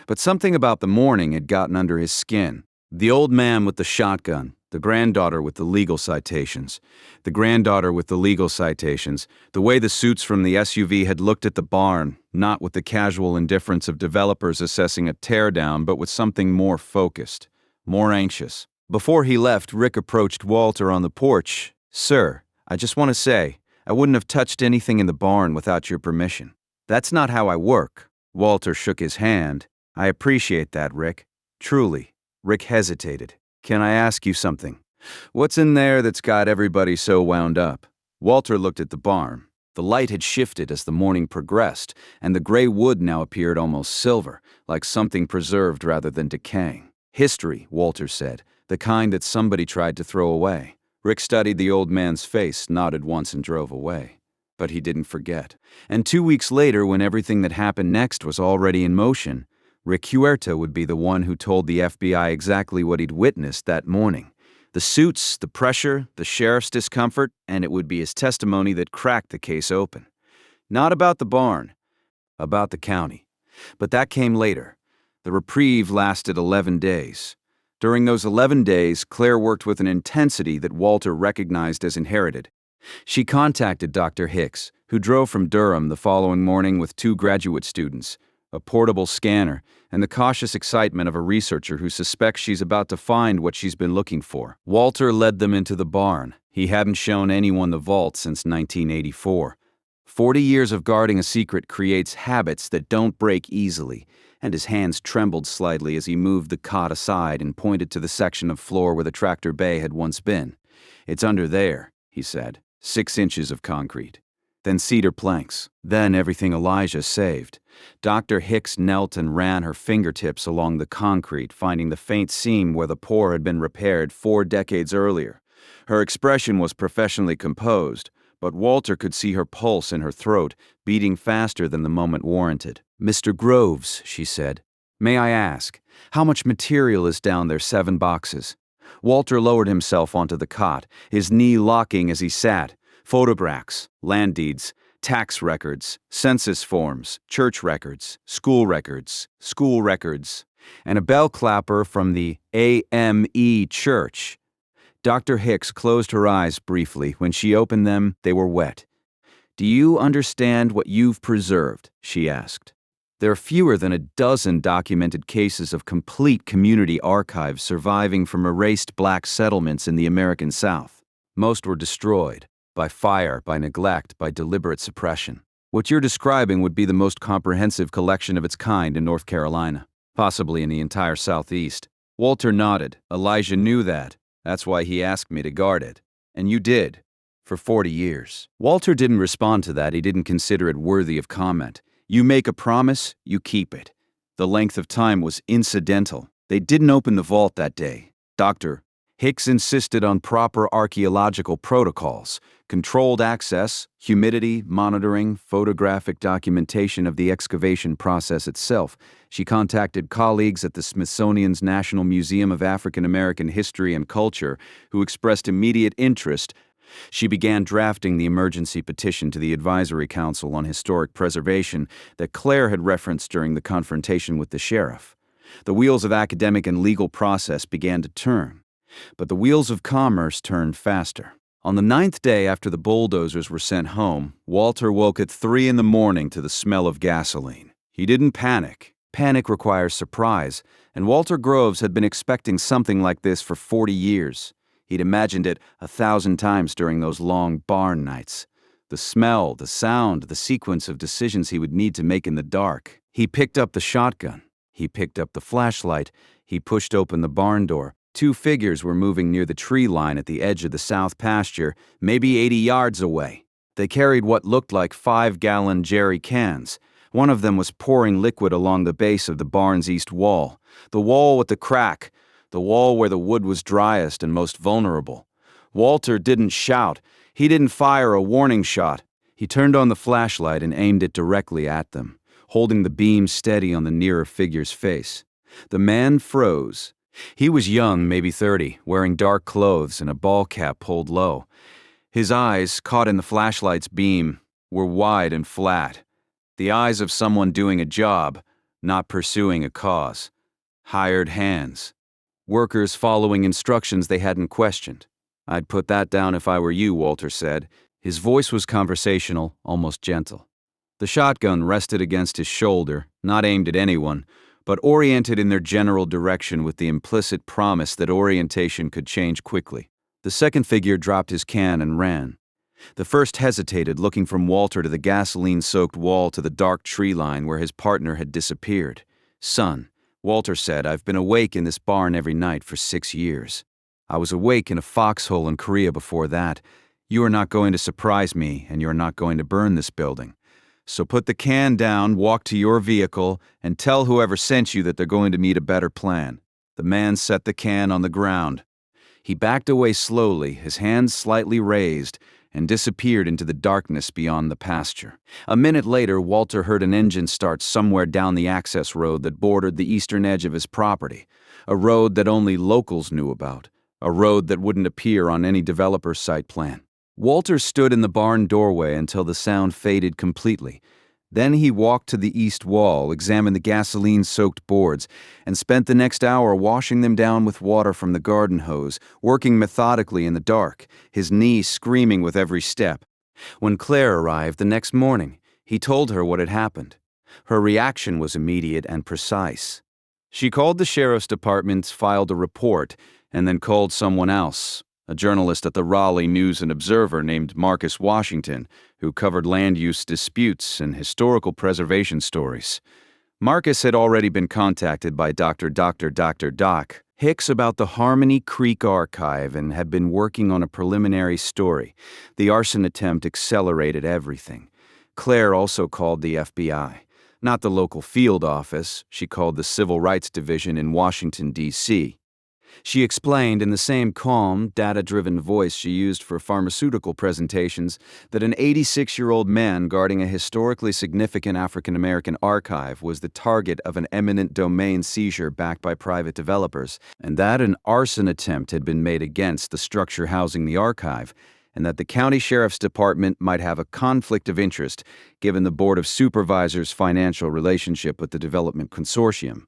But something about the morning had gotten under his skin. The old man with the shotgun, the granddaughter with the legal citations, the way the suits from the SUV had looked at the barn, not with the casual indifference of developers assessing a teardown, but with something more focused, more anxious. Before he left, Rick approached Walter on the porch. "Sir, I just want to say, I wouldn't have touched anything in the barn without your permission. That's not how I work." Walter shook his hand. "I appreciate that, Rick. Truly." Rick hesitated. "Can I ask you something? What's in there that's got everybody so wound up?" Walter looked at the barn. The light had shifted as the morning progressed, and the gray wood now appeared almost silver, like something preserved rather than decaying. "History," Walter said, "the kind that somebody tried to throw away." Rick studied the old man's face, nodded once and drove away. But he didn't forget. And 2 weeks later, when everything that happened next was already in motion, Rick Huerta would be the one who told the FBI exactly what he'd witnessed that morning. The suits, the pressure, the sheriff's discomfort, and it would be his testimony that cracked the case open. Not about the barn, about the county. But that came later. The reprieve lasted 11 days. During those 11 days, Claire worked with an intensity that Walter recognized as inherited. She contacted Dr. Hicks, who drove from Durham the following morning with 2 graduate students, a portable scanner, and the cautious excitement of a researcher who suspects she's about to find what she's been looking for. Walter led them into the barn. He hadn't shown anyone the vault since 1984. 40 years of guarding a secret creates habits that don't break easily, and his hands trembled slightly as he moved the cot aside and pointed to the section of floor where the tractor bay had once been. "It's under there," he said. 6 inches of concrete. Then cedar planks. Then everything Elijah saved. Dr. Hicks knelt and ran her fingertips along the concrete, finding the faint seam where the pour had been repaired 4 decades earlier. Her expression was professionally composed, but Walter could see her pulse in her throat, beating faster than the moment warranted. "Mr. Groves," she said, "may I ask, how much material is down there 7 boxes?" Walter lowered himself onto the cot, his knee locking as he sat. Photographs, land deeds, tax records, census forms, church records, school records, and a bell clapper from the AME church. Dr. Hicks closed her eyes briefly. When she opened them, they were wet. "Do you understand what you've preserved?" she asked. There are fewer than a dozen documented cases of complete community archives surviving from erased black settlements in the American South. Most were destroyed. By fire, by neglect, by deliberate suppression. What you're describing would be the most comprehensive collection of its kind in North Carolina, possibly in the entire Southeast. Walter nodded. Elijah knew that. That's why he asked me to guard it. And you did. For 40 years. Walter didn't respond to that. He didn't consider it worthy of comment. You make a promise, you keep it. The length of time was incidental. They didn't open the vault that day. Dr. Hicks insisted on proper archaeological protocols, controlled access, humidity monitoring, photographic documentation of the excavation process itself. She contacted colleagues at the Smithsonian's National Museum of African American History and Culture who expressed immediate interest. She began drafting the emergency petition to the Advisory Council on Historic Preservation that Claire had referenced during the confrontation with the sheriff. The wheels of academic and legal process began to turn. But the wheels of commerce turned faster. On the 9th day after the bulldozers were sent home, Walter woke at 3 in the morning to the smell of gasoline. He didn't panic. Panic requires surprise, and Walter Groves had been expecting something like this for 40 years. He'd imagined it 1,000 times during those long barn nights. The smell, the sound, the sequence of decisions he would need to make in the dark. He picked up the shotgun. He picked up the flashlight. He pushed open the barn door. 2 figures were moving near the tree line at the edge of the south pasture, maybe 80 yards away. They carried what looked like 5-gallon jerry cans. One of them was pouring liquid along the base of the barn's east wall, the wall with the crack, the wall where the wood was driest and most vulnerable. Walter didn't shout. He didn't fire a warning shot. He turned on the flashlight and aimed it directly at them, holding the beam steady on the nearer figure's face. The man froze. He was young, maybe 30, wearing dark clothes and a ball cap pulled low. His eyes, caught in the flashlight's beam, were wide and flat. The eyes of someone doing a job, not pursuing a cause. Hired hands. Workers following instructions they hadn't questioned. I'd put that down if I were you, Walter said. His voice was conversational, almost gentle. The shotgun rested against his shoulder, not aimed at anyone, but oriented in their general direction with the implicit promise that orientation could change quickly. The second figure dropped his can and ran. The first hesitated, looking from Walter to the gasoline-soaked wall to the dark tree line where his partner had disappeared. Son, Walter said, I've been awake in this barn every night for 6 years. I was awake in a foxhole in Korea before that. You are not going to surprise me, and you are not going to burn this building. So put the can down, walk to your vehicle, and tell whoever sent you that they're going to meet a better plan. The man set the can on the ground. He backed away slowly, his hands slightly raised, and disappeared into the darkness beyond the pasture. A minute later, Walter heard an engine start somewhere down the access road that bordered the eastern edge of his property, a road that only locals knew about, a road that wouldn't appear on any developer's site plan. Walter stood in the barn doorway until the sound faded completely. Then he walked to the east wall, examined the gasoline-soaked boards, and spent the next hour washing them down with water from the garden hose, working methodically in the dark, his knee screaming with every step. When Claire arrived the next morning, he told her what had happened. Her reaction was immediate and precise. She called the sheriff's department, filed a report, and then called someone else, a journalist at the Raleigh News and Observer named Marcus Washington, who covered land use disputes and historical preservation stories. Marcus had already been contacted by Dr. Doc Hicks about the Harmony Creek Archive and had been working on a preliminary story. The arson attempt accelerated everything. Claire also called the FBI. Not the local field office, she called the Civil Rights Division in Washington, D.C. She explained in the same calm, data-driven voice she used for pharmaceutical presentations that an 86-year-old man guarding a historically significant African-American archive was the target of an eminent domain seizure backed by private developers, and that an arson attempt had been made against the structure housing the archive, and that the county sheriff's department might have a conflict of interest given the Board of Supervisors' financial relationship with the development consortium.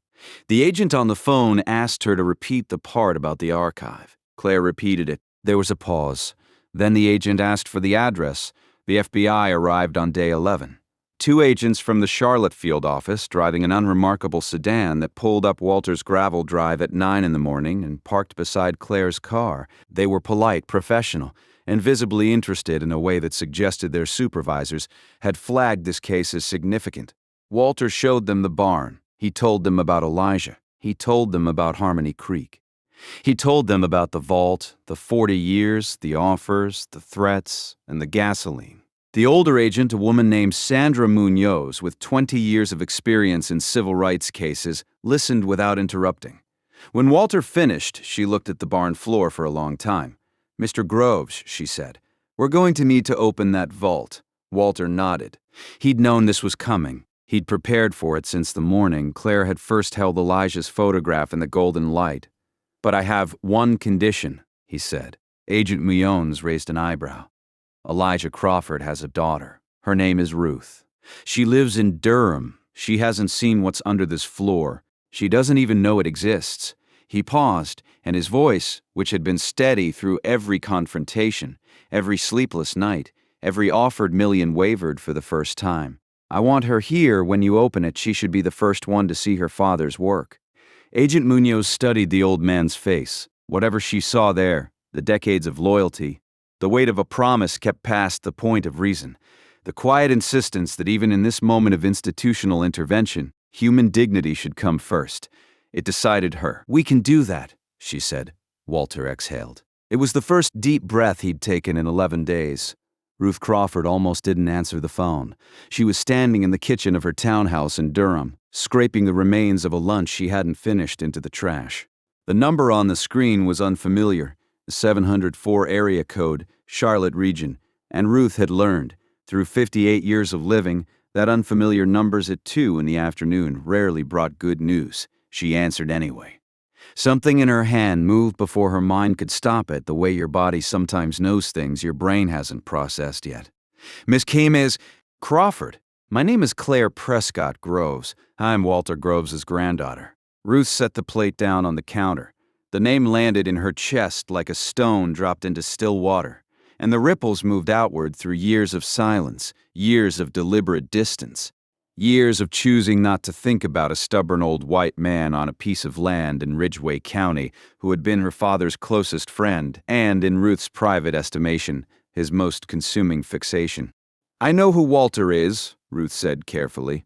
The agent on the phone asked her to repeat the part about the archive. Claire repeated it. There was a pause. Then the agent asked for the address. The FBI arrived on day 11. 2 agents from the Charlotte field office driving an unremarkable sedan that pulled up Walter's gravel drive at 9 in the morning and parked beside Claire's car. They were polite, professional, and visibly interested in a way that suggested their supervisors had flagged this case as significant. Walter showed them the barn. He told them about Elijah. He told them about Harmony Creek. He told them about the vault, the 40 years, the offers, the threats, and the gasoline. The older agent, a woman named Sandra Munoz, with 20 years of experience in civil rights cases, listened without interrupting. When Walter finished, she looked at the barn floor for a long time. "Mr. Groves," she said, "we're going to need to open that vault." Walter nodded. He'd known this was coming. He'd prepared for it since the morning Claire had first held Elijah's photograph in the golden light. "But I have one condition," he said. Agent Munoz raised an eyebrow. "Elijah Crawford has a daughter. Her name is Ruth. She lives in Durham. She hasn't seen what's under this floor. She doesn't even know it exists." He paused, and his voice, which had been steady through every confrontation, every sleepless night, every offered million wavered for the first time. "I want her here. When you open it, she should be the first one to see her father's work." Agent Munoz studied the old man's face. Whatever she saw there, the decades of loyalty, the weight of a promise kept past the point of reason, the quiet insistence that even in this moment of institutional intervention, human dignity should come first. It decided her. "We can do that," she said. Walter exhaled. It was the first deep breath he'd taken in 11 days. Ruth Crawford almost didn't answer the phone. She was standing in the kitchen of her townhouse in Durham, scraping the remains of a lunch she hadn't finished into the trash. The number on the screen was unfamiliar, the 704 area code, Charlotte region, and Ruth had learned, through 58 years of living, that unfamiliar numbers at 2 in the afternoon rarely brought good news. She answered anyway. Something in her hand moved before her mind could stop it, the way your body sometimes knows things your brain hasn't processed yet. Miss Cames, Crawford. My name is Claire Prescott Groves. I'm Walter Groves' granddaughter. Ruth set the plate down on the counter. The name landed in her chest like a stone dropped into still water, and the ripples moved outward through years of silence, years of deliberate distance, years of choosing not to think about a stubborn old white man on a piece of land in Ridgeway County who had been her father's closest friend and, in Ruth's private estimation, his most consuming fixation. I know who Walter is, Ruth said carefully.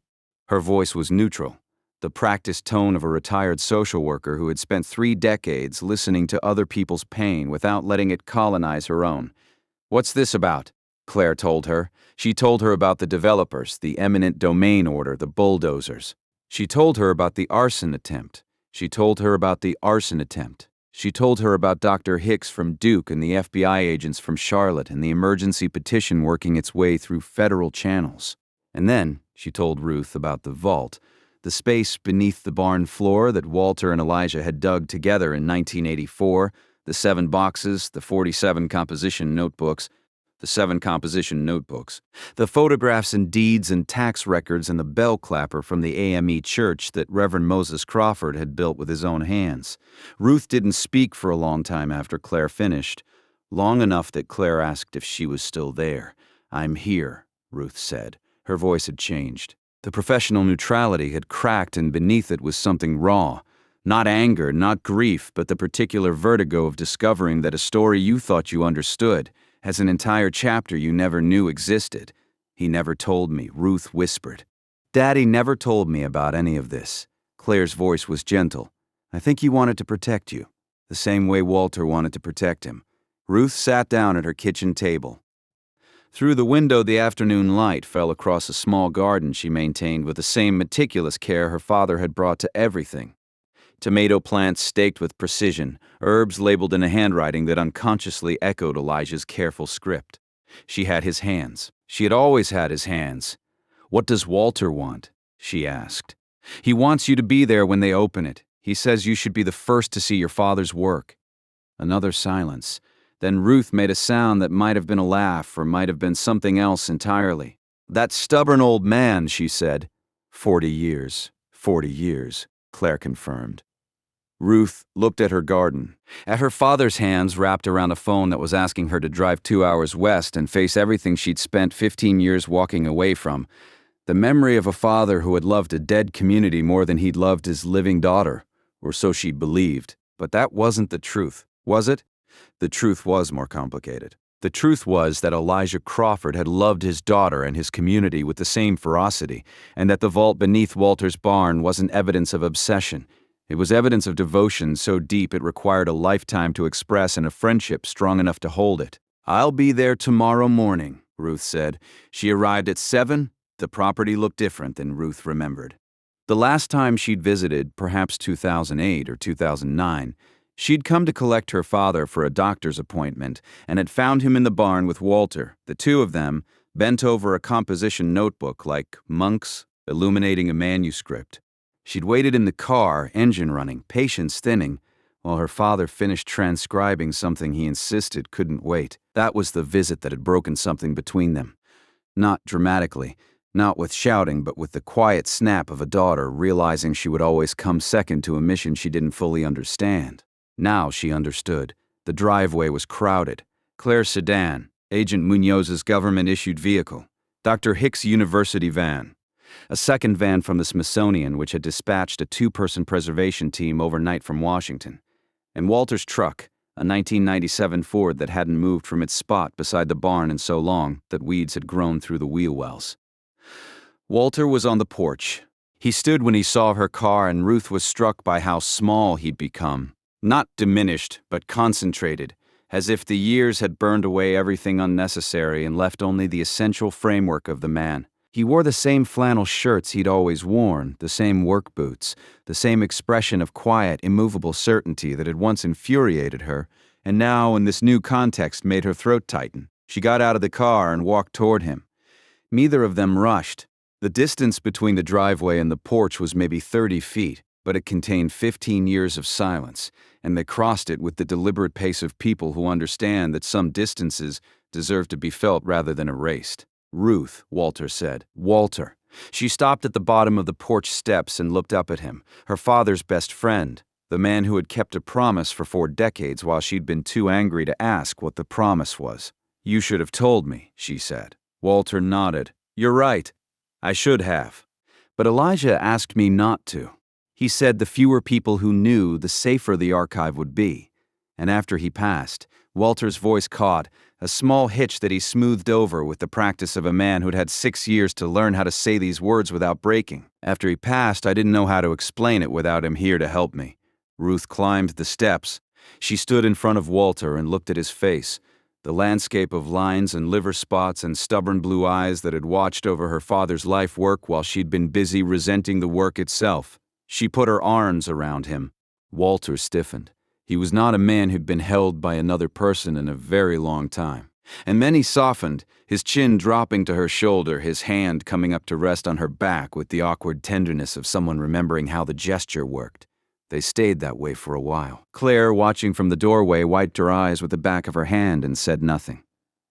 Her voice was neutral, the practiced tone of a retired social worker who had spent 3 decades listening to other people's pain without letting it colonize her own. What's this about? Claire told her. She told her about the developers, the eminent domain order, the Bulldozers. She told her about the arson attempt. She told her about the arson attempt. She told her about Dr. Hicks from Duke and the FBI agents from Charlotte and the emergency petition working its way through federal channels. And then she told Ruth about the vault, the space beneath the barn floor that Walter and Elijah had dug together in 1984, the 7 boxes, the 47 composition notebooks, the 7 composition notebooks, the photographs and deeds and tax records and the bell clapper from the AME church that Reverend Moses Crawford had built with his own hands. Ruth didn't speak for a long time after Claire finished, long enough that Claire asked if she was still there. I'm here, Ruth said. Her voice had changed. The professional neutrality had cracked, and beneath it was something raw. Not anger, not grief, but the particular vertigo of discovering that a story you thought you understood has an entire chapter you never knew existed. He never told me, Ruth whispered. Daddy never told me about any of this. Claire's voice was gentle. I think he wanted to protect you, the same way Walter wanted to protect him. Ruth sat down at her kitchen table. Through the window, the afternoon light fell across a small garden she maintained with the same meticulous care her father had brought to everything. Tomato plants staked with precision, herbs labeled in a handwriting that unconsciously echoed Elijah's careful script. She had his hands. She had always had his hands. What does Walter want? She asked. He wants you to be there when they open it. He says you should be the first to see your father's work. Another silence. Then Ruth made a sound that might have been a laugh or might have been something else entirely. That stubborn old man, she said. 40 years, Claire confirmed. Ruth looked at her garden, at her father's hands wrapped around a phone that was asking her to drive 2 hours west and face everything she'd spent 15 years walking away from. The memory of a father who had loved a dead community more than he'd loved his living daughter, or so she'd believed. But that wasn't the truth, was it? The truth was more complicated. The truth was that Elijah Crawford had loved his daughter and his community with the same ferocity, and that the vault beneath Walter's barn wasn't evidence of obsession. It was evidence of devotion so deep it required a lifetime to express and a friendship strong enough to hold it. I'll be there tomorrow morning, Ruth said. She arrived at 7. The property looked different than Ruth remembered. The last time she'd visited, perhaps 2008 or 2009, she'd come to collect her father for a doctor's appointment and had found him in the barn with Walter, the two of them, bent over a composition notebook like monks illuminating a manuscript. She'd waited in the car, engine running, patience thinning, while her father finished transcribing something he insisted couldn't wait. That was the visit that had broken something between them. Not dramatically, not with shouting, but with the quiet snap of a daughter realizing she would always come second to a mission she didn't fully understand. Now she understood. The driveway was crowded. Claire's sedan, Agent Munoz's government-issued vehicle, Dr. Hicks' university van, a second van from the Smithsonian which had dispatched a 2-person preservation team overnight from Washington, and Walter's truck, a 1997 Ford that hadn't moved from its spot beside the barn in so long that weeds had grown through the wheel wells. Walter was on the porch. He stood when he saw her car, and Ruth was struck by how small he'd become. Not diminished, but concentrated, as if the years had burned away everything unnecessary and left only the essential framework of the man. He wore the same flannel shirts he'd always worn, the same work boots, the same expression of quiet, immovable certainty that had once infuriated her, and now, in this new context, made her throat tighten. She got out of the car and walked toward him. Neither of them rushed. The distance between the driveway and the porch was maybe 30 feet. but it contained 15 years of silence, and they crossed it with the deliberate pace of people who understand that some distances deserve to be felt rather than erased. "Ruth," Walter said. "Walter." She stopped at the bottom of the porch steps and looked up at him, her father's best friend, the man who had kept a promise for 4 decades while she'd been too angry to ask what the promise was. "You should have told me," she said. Walter nodded. "You're right. I should have. But Elijah asked me not to. He said the fewer people who knew, the safer the archive would be." And after he passed, Walter's voice caught, a small hitch that he smoothed over with the practice of a man who'd had 6 years to learn how to say these words without breaking. "After he passed, I didn't know how to explain it without him here to help me." Ruth climbed the steps. She stood in front of Walter and looked at his face, the landscape of lines and liver spots and stubborn blue eyes that had watched over her father's life work while she'd been busy resenting the work itself. She put her arms around him. Walter stiffened. He was not a man who'd been held by another person in a very long time. And then he softened, his chin dropping to her shoulder, his hand coming up to rest on her back with the awkward tenderness of someone remembering how the gesture worked. They stayed that way for a while. Claire, watching from the doorway, wiped her eyes with the back of her hand and said nothing.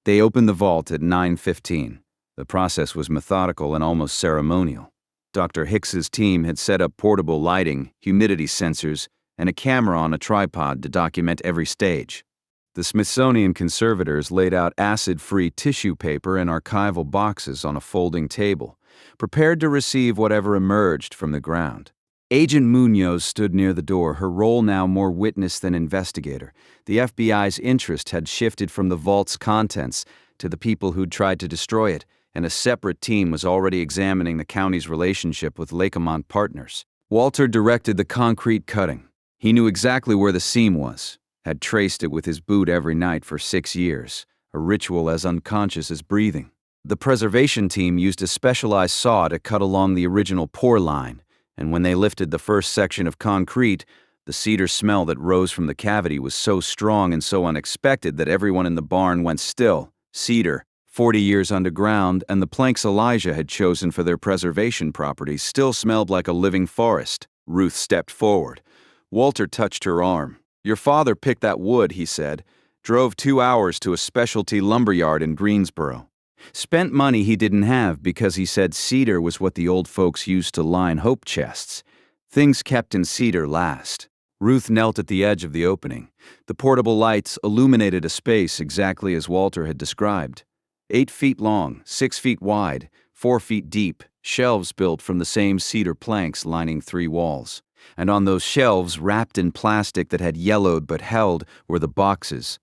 They opened the vault at 9:15. The process was methodical and almost ceremonial. Dr. Hicks's team had set up portable lighting, humidity sensors, and a camera on a tripod to document every stage. The Smithsonian conservators laid out acid-free tissue paper in archival boxes on a folding table, prepared to receive whatever emerged from the ground. Agent Munoz stood near the door, her role now more witness than investigator. The FBI's interest had shifted from the vault's contents to the people who'd tried to destroy it, and a separate team was already examining the county's relationship with Lakemont Partners. Walter directed the concrete cutting. He knew exactly where the seam was, had traced it with his boot every night for 6 years, a ritual as unconscious as breathing. The preservation team used a specialized saw to cut along the original pour line, and when they lifted the first section of concrete, the cedar smell that rose from the cavity was so strong and so unexpected that everyone in the barn went still. Cedar, 40 years underground, and the planks Elijah had chosen for their preservation properties still smelled like a living forest. Ruth stepped forward. Walter touched her arm. "Your father picked that wood," he said. "Drove 2 hours to a specialty lumberyard in Greensboro. Spent money he didn't have because he said cedar was what the old folks used to line hope chests. Things kept in cedar last." Ruth knelt at the edge of the opening. The portable lights illuminated a space exactly as Walter had described. 8 feet long, 6 feet wide, 4 feet deep, shelves built from the same cedar planks lining 3 walls. And on those shelves, wrapped in plastic that had yellowed but held, were the boxes.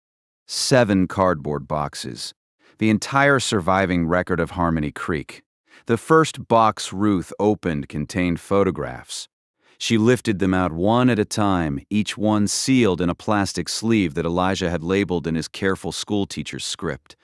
7 cardboard boxes. The entire surviving record of Harmony Creek. The first box Ruth opened contained photographs. She lifted them out one at a time, each one sealed in a plastic sleeve that Elijah had labeled in his careful schoolteacher's script.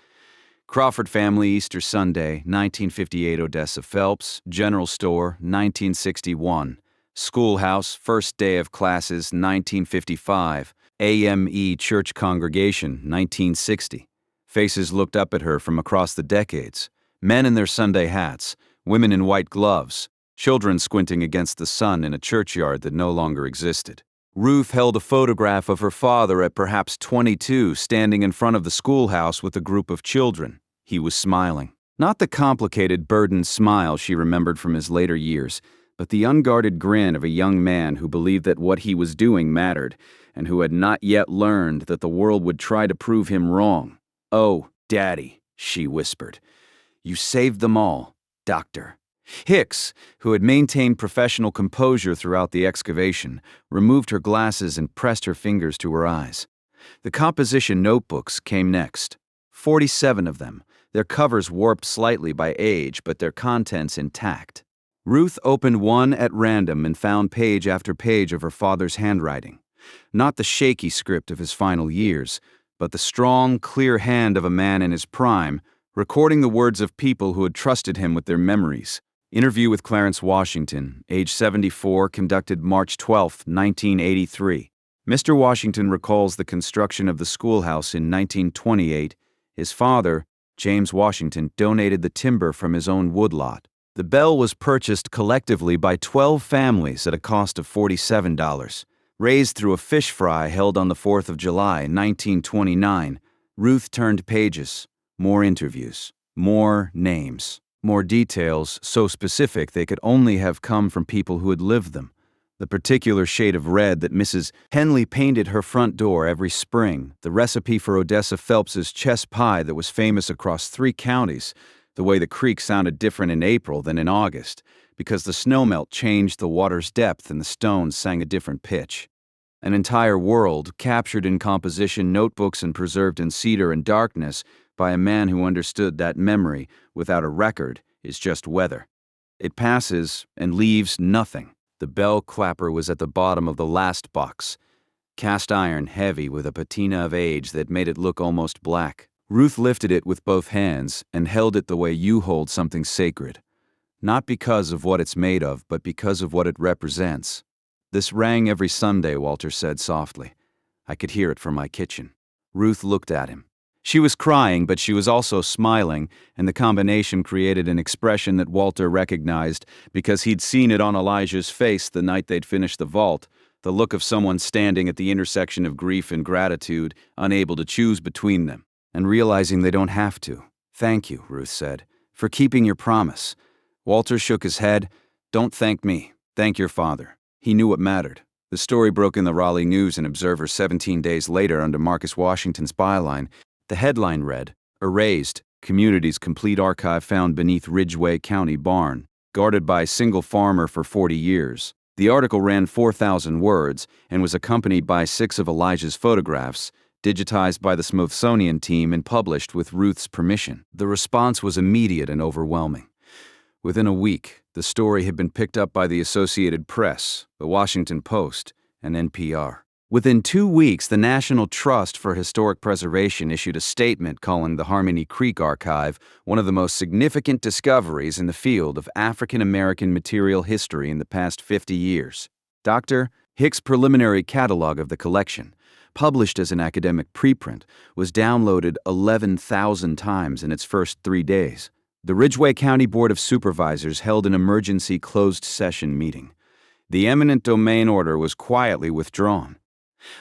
Crawford family, Easter Sunday, 1958 Odessa Phelps, General Store, 1961. Schoolhouse, first day of classes, 1955. AME Church Congregation, 1960. Faces looked up at her from across the decades. Men in their Sunday hats, women in white gloves, children squinting against the sun in a churchyard that no longer existed. Ruth held a photograph of her father at perhaps 22, standing in front of the schoolhouse with a group of children. He was smiling. Not the complicated, burdened smile she remembered from his later years, but the unguarded grin of a young man who believed that what he was doing mattered, and who had not yet learned that the world would try to prove him wrong. "Oh, Daddy," she whispered. "You saved them all, Doctor." Hicks, who had maintained professional composure throughout the excavation, removed her glasses and pressed her fingers to her eyes. The composition notebooks came next. 47 of them, their covers warped slightly by age, but their contents intact. Ruth opened one at random and found page after page of her father's handwriting. Not the shaky script of his final years, but the strong, clear hand of a man in his prime, recording the words of people who had trusted him with their memories. Interview with Clarence Washington, age 74, conducted March 12, 1983. Mr. Washington recalls the construction of the schoolhouse in 1928. His father, James Washington, donated the timber from his own woodlot. The bell was purchased collectively by 12 families at a cost of $47. Raised through a fish fry held on the 4th of July, 1929, Ruth turned pages. More interviews. More names. More details so specific they could only have come from people who had lived them. The particular shade of red that Mrs. Henley painted her front door every spring, the recipe for Odessa Phelps's chess pie that was famous across 3 counties, the way the creek sounded different in April than in August, because the snowmelt changed the water's depth and the stones sang a different pitch. An entire world, captured in composition notebooks and preserved in cedar and darkness by a man who understood that memory, without a record, is just weather. It passes and leaves nothing. The bell clapper was at the bottom of the last box, cast iron heavy with a patina of age that made it look almost black. Ruth lifted it with both hands and held it the way you hold something sacred. Not because of what it's made of, but because of what it represents. This rang every Sunday, Walter said softly. I could hear it from my kitchen. Ruth looked at him. She was crying, but she was also smiling, and the combination created an expression that Walter recognized because he'd seen it on Elijah's face the night they'd finished the vault, the look of someone standing at the intersection of grief and gratitude, unable to choose between them, and realizing they don't have to. Thank you, Ruth said, for keeping your promise. Walter shook his head. Don't thank me. Thank your father. He knew what mattered. The story broke in the Raleigh News and Observer 17 days later under Marcus Washington's byline. The headline read, Erased, Community's Complete Archive Found Beneath Ridgeway County Barn, guarded by a single farmer for 40 years. The article ran 4,000 words and was accompanied by 6 of Elijah's photographs, digitized by the Smithsonian team and published with Ruth's permission. The response was immediate and overwhelming. Within a week, the story had been picked up by the Associated Press, the Washington Post, and NPR. Within 2 weeks, the National Trust for Historic Preservation issued a statement calling the Harmony Creek Archive one of the most significant discoveries in the field of African American material history in the past 50 years. Dr. Hicks' preliminary catalog of the collection, published as an academic preprint, was downloaded 11,000 times in its first 3 days. The Ridgeway County Board of Supervisors held an emergency closed session meeting. The eminent domain order was quietly withdrawn.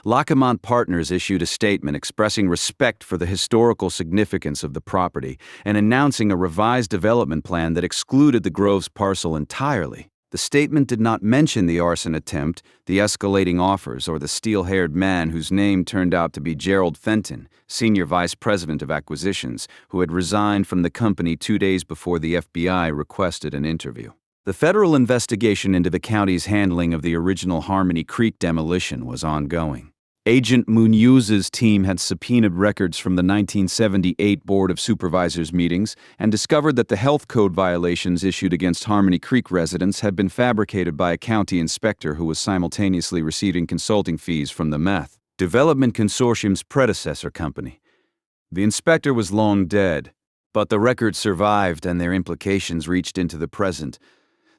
Lackamonte Partners issued a statement expressing respect for the historical significance of the property and announcing a revised development plan that excluded the Groves parcel entirely. The statement did not mention the arson attempt, the escalating offers, or the steel-haired man whose name turned out to be Gerald Fenton, Senior Vice President of Acquisitions, who had resigned from the company 2 days before the FBI requested an interview. The federal investigation into the county's handling of the original Harmony Creek demolition was ongoing. Agent Munoz's team had subpoenaed records from the 1978 Board of Supervisors meetings and discovered that the health code violations issued against Harmony Creek residents had been fabricated by a county inspector who was simultaneously receiving consulting fees from the Meth Development Consortium's predecessor company. The inspector was long dead, but the records survived and their implications reached into the present.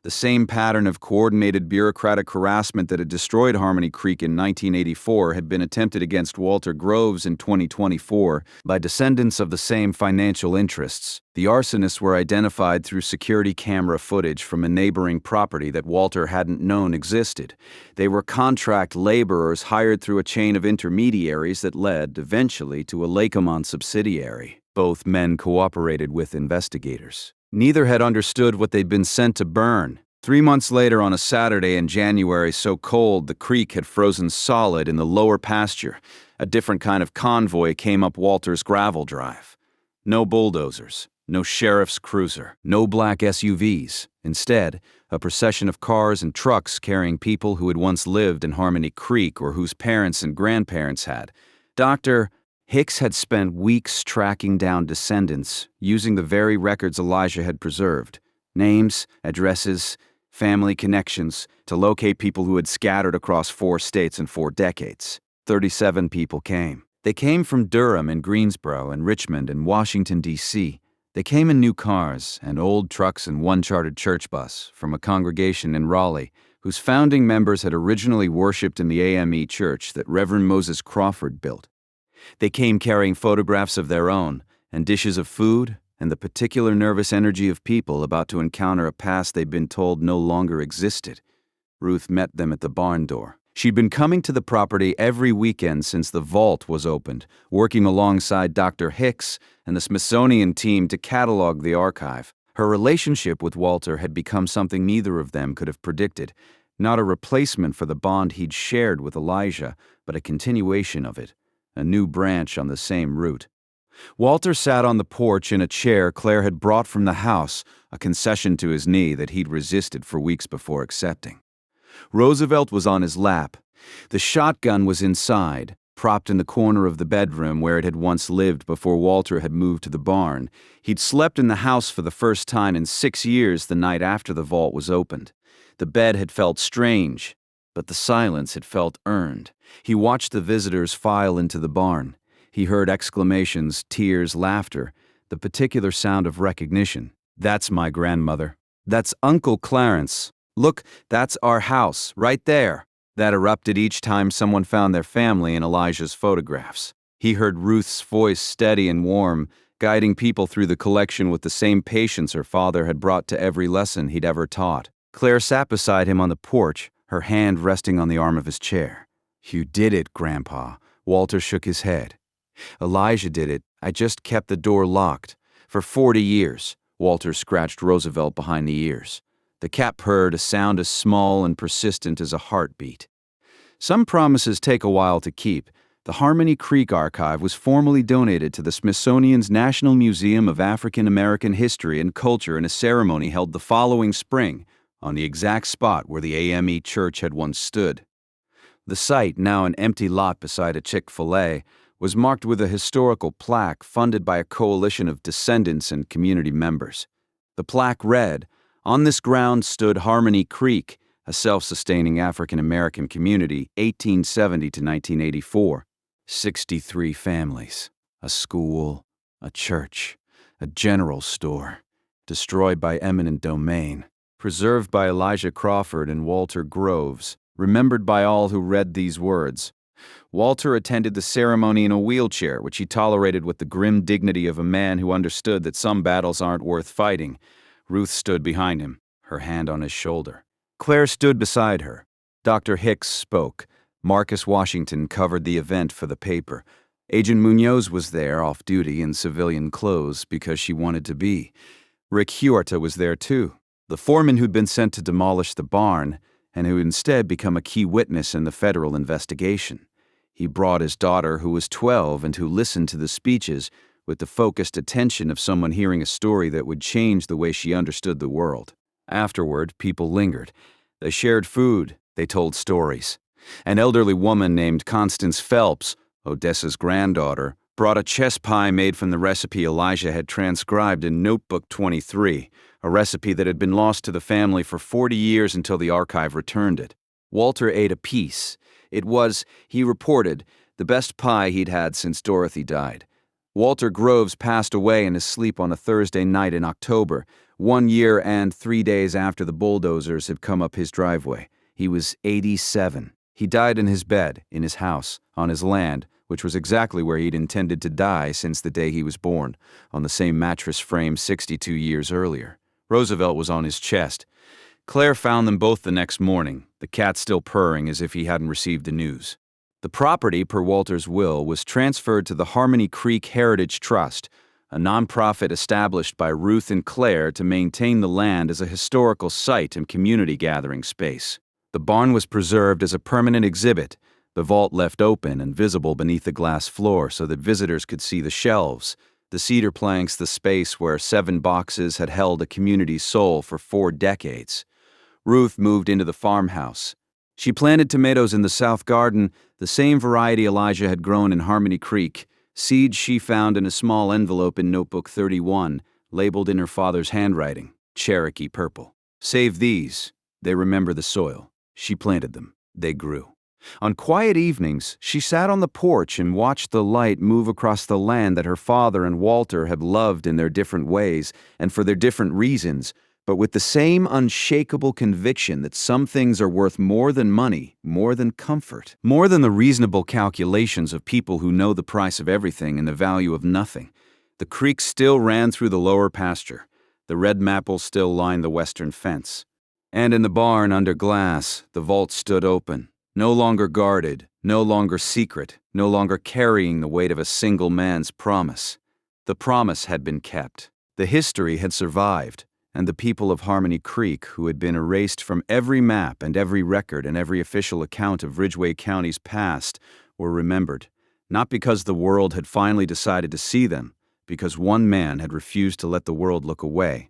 The same pattern of coordinated bureaucratic harassment that had destroyed Harmony Creek in 1984 had been attempted against Walter Groves in 2024 by descendants of the same financial interests. The arsonists were identified through security camera footage from a neighboring property that Walter hadn't known existed. They were contract laborers hired through a chain of intermediaries that led, eventually, to a Lackamonte subsidiary. Both men cooperated with investigators. Neither had understood what they'd been sent to burn. 3 months later, on a Saturday in January so cold the creek had frozen solid in the lower pasture, a different kind of convoy came up Walter's gravel drive. No bulldozers, no sheriff's cruiser, no black SUVs. Instead, a procession of cars and trucks carrying people who had once lived in Harmony Creek or whose parents and grandparents had. Dr. Hicks had spent weeks tracking down descendants using the very records Elijah had preserved, names, addresses, family connections, to locate people who had scattered across 4 states in 4 decades. 37 people came. They came from Durham and Greensboro and Richmond and Washington, D.C. They came in new cars and old trucks and one chartered church bus from a congregation in Raleigh whose founding members had originally worshipped in the AME church that Reverend Moses Crawford built. They came carrying photographs of their own, and dishes of food, and the particular nervous energy of people about to encounter a past they'd been told no longer existed. Ruth met them at the barn door. She'd been coming to the property every weekend since the vault was opened, working alongside Dr. Hicks and the Smithsonian team to catalog the archive. Her relationship with Walter had become something neither of them could have predicted, not a replacement for the bond he'd shared with Elijah, but a continuation of it, a new branch on the same route. Walter sat on the porch in a chair Claire had brought from the house, a concession to his knee that he'd resisted for weeks before accepting. Roosevelt was on his lap. The shotgun was inside, propped in the corner of the bedroom where it had once lived before Walter had moved to the barn. He'd slept in the house for the first time in 6 years the night after the vault was opened. The bed had felt strange, but the silence had felt earned. He watched the visitors file into the barn. He heard exclamations, tears, laughter, the particular sound of recognition. "That's my grandmother. That's Uncle Clarence. Look, that's our house, right there." That erupted each time someone found their family in Elijah's photographs. He heard Ruth's voice steady and warm, guiding people through the collection with the same patience her father had brought to every lesson he'd ever taught. Claire sat beside him on the porch, her hand resting on the arm of his chair. "You did it, Grandpa." Walter shook his head. "Elijah did it. I just kept the door locked. For 40 years. Walter scratched Roosevelt behind the ears. The cat purred, a sound as small and persistent as a heartbeat. Some promises take a while to keep. The Harmony Creek Archive was formally donated to the Smithsonian's National Museum of African American History and Culture in a ceremony held the following spring, on the exact spot where the AME church had once stood. The site, now an empty lot beside a Chick-fil-A, was marked with a historical plaque funded by a coalition of descendants and community members. The plaque read, "On this ground stood Harmony Creek, a self-sustaining African-American community, 1870 to 1984. 63 families, a school, a church, a general store, destroyed by eminent domain, preserved by Elijah Crawford and Walter Groves, remembered by all who read these words." Walter attended the ceremony in a wheelchair, which he tolerated with the grim dignity of a man who understood that some battles aren't worth fighting. Ruth stood behind him, her hand on his shoulder. Claire stood beside her. Dr. Hicks spoke. Marcus Washington covered the event for the paper. Agent Munoz was there, off duty in civilian clothes, because she wanted to be. Rick Huerta was there too, the foreman who'd been sent to demolish the barn, and who instead become a key witness in the federal investigation. He brought his daughter, who was 12 and who listened to the speeches with the focused attention of someone hearing a story that would change the way she understood the world. Afterward, people lingered. They shared food. They told stories. An elderly woman named Constance Phelps, Odessa's granddaughter, brought a chess pie made from the recipe Elijah had transcribed in Notebook 23, a recipe that had been lost to the family for 40 years until the archive returned it. Walter ate a piece. It was, he reported, the best pie he'd had since Dorothy died. Walter Groves passed away in his sleep on a Thursday night in October, 1 year and 3 days after the Bulldozers had come up his driveway. He was 87. He died in his bed, in his house, on his land, which was exactly where he'd intended to die since the day he was born, on the same mattress frame 62 years earlier. Roosevelt was on his chest. Claire found them both the next morning, the cat still purring as if he hadn't received the news. The property, per Walter's will, was transferred to the Harmony Creek Heritage Trust, a nonprofit established by Ruth and Claire to maintain the land as a historical site and community gathering space. The barn was preserved as a permanent exhibit, the vault left open and visible beneath the glass floor so that visitors could see the shelves, the cedar planks, the space where 7 boxes had held a community's soul for 4 decades. Ruth moved into the farmhouse. She planted tomatoes in the south garden, the same variety Elijah had grown in Harmony Creek, seeds she found in a small envelope in Notebook 31, labeled in her father's handwriting, Cherokee purple. Save these. They remember the soil. She planted them. They grew. On quiet evenings, she sat on the porch and watched the light move across the land that her father and Walter had loved in their different ways and for their different reasons, but with the same unshakable conviction that some things are worth more than money, more than comfort, more than the reasonable calculations of people who know the price of everything and the value of nothing. The creek still ran through the lower pasture. The red maples still lined the western fence. And in the barn under glass, the vault stood open, no longer guarded, no longer secret, no longer carrying the weight of a single man's promise. The promise had been kept. The history had survived, and the people of Harmony Creek, who had been erased from every map and every record and every official account of Ridgway County's past, were remembered, not because the world had finally decided to see them, because one man had refused to let the world look away.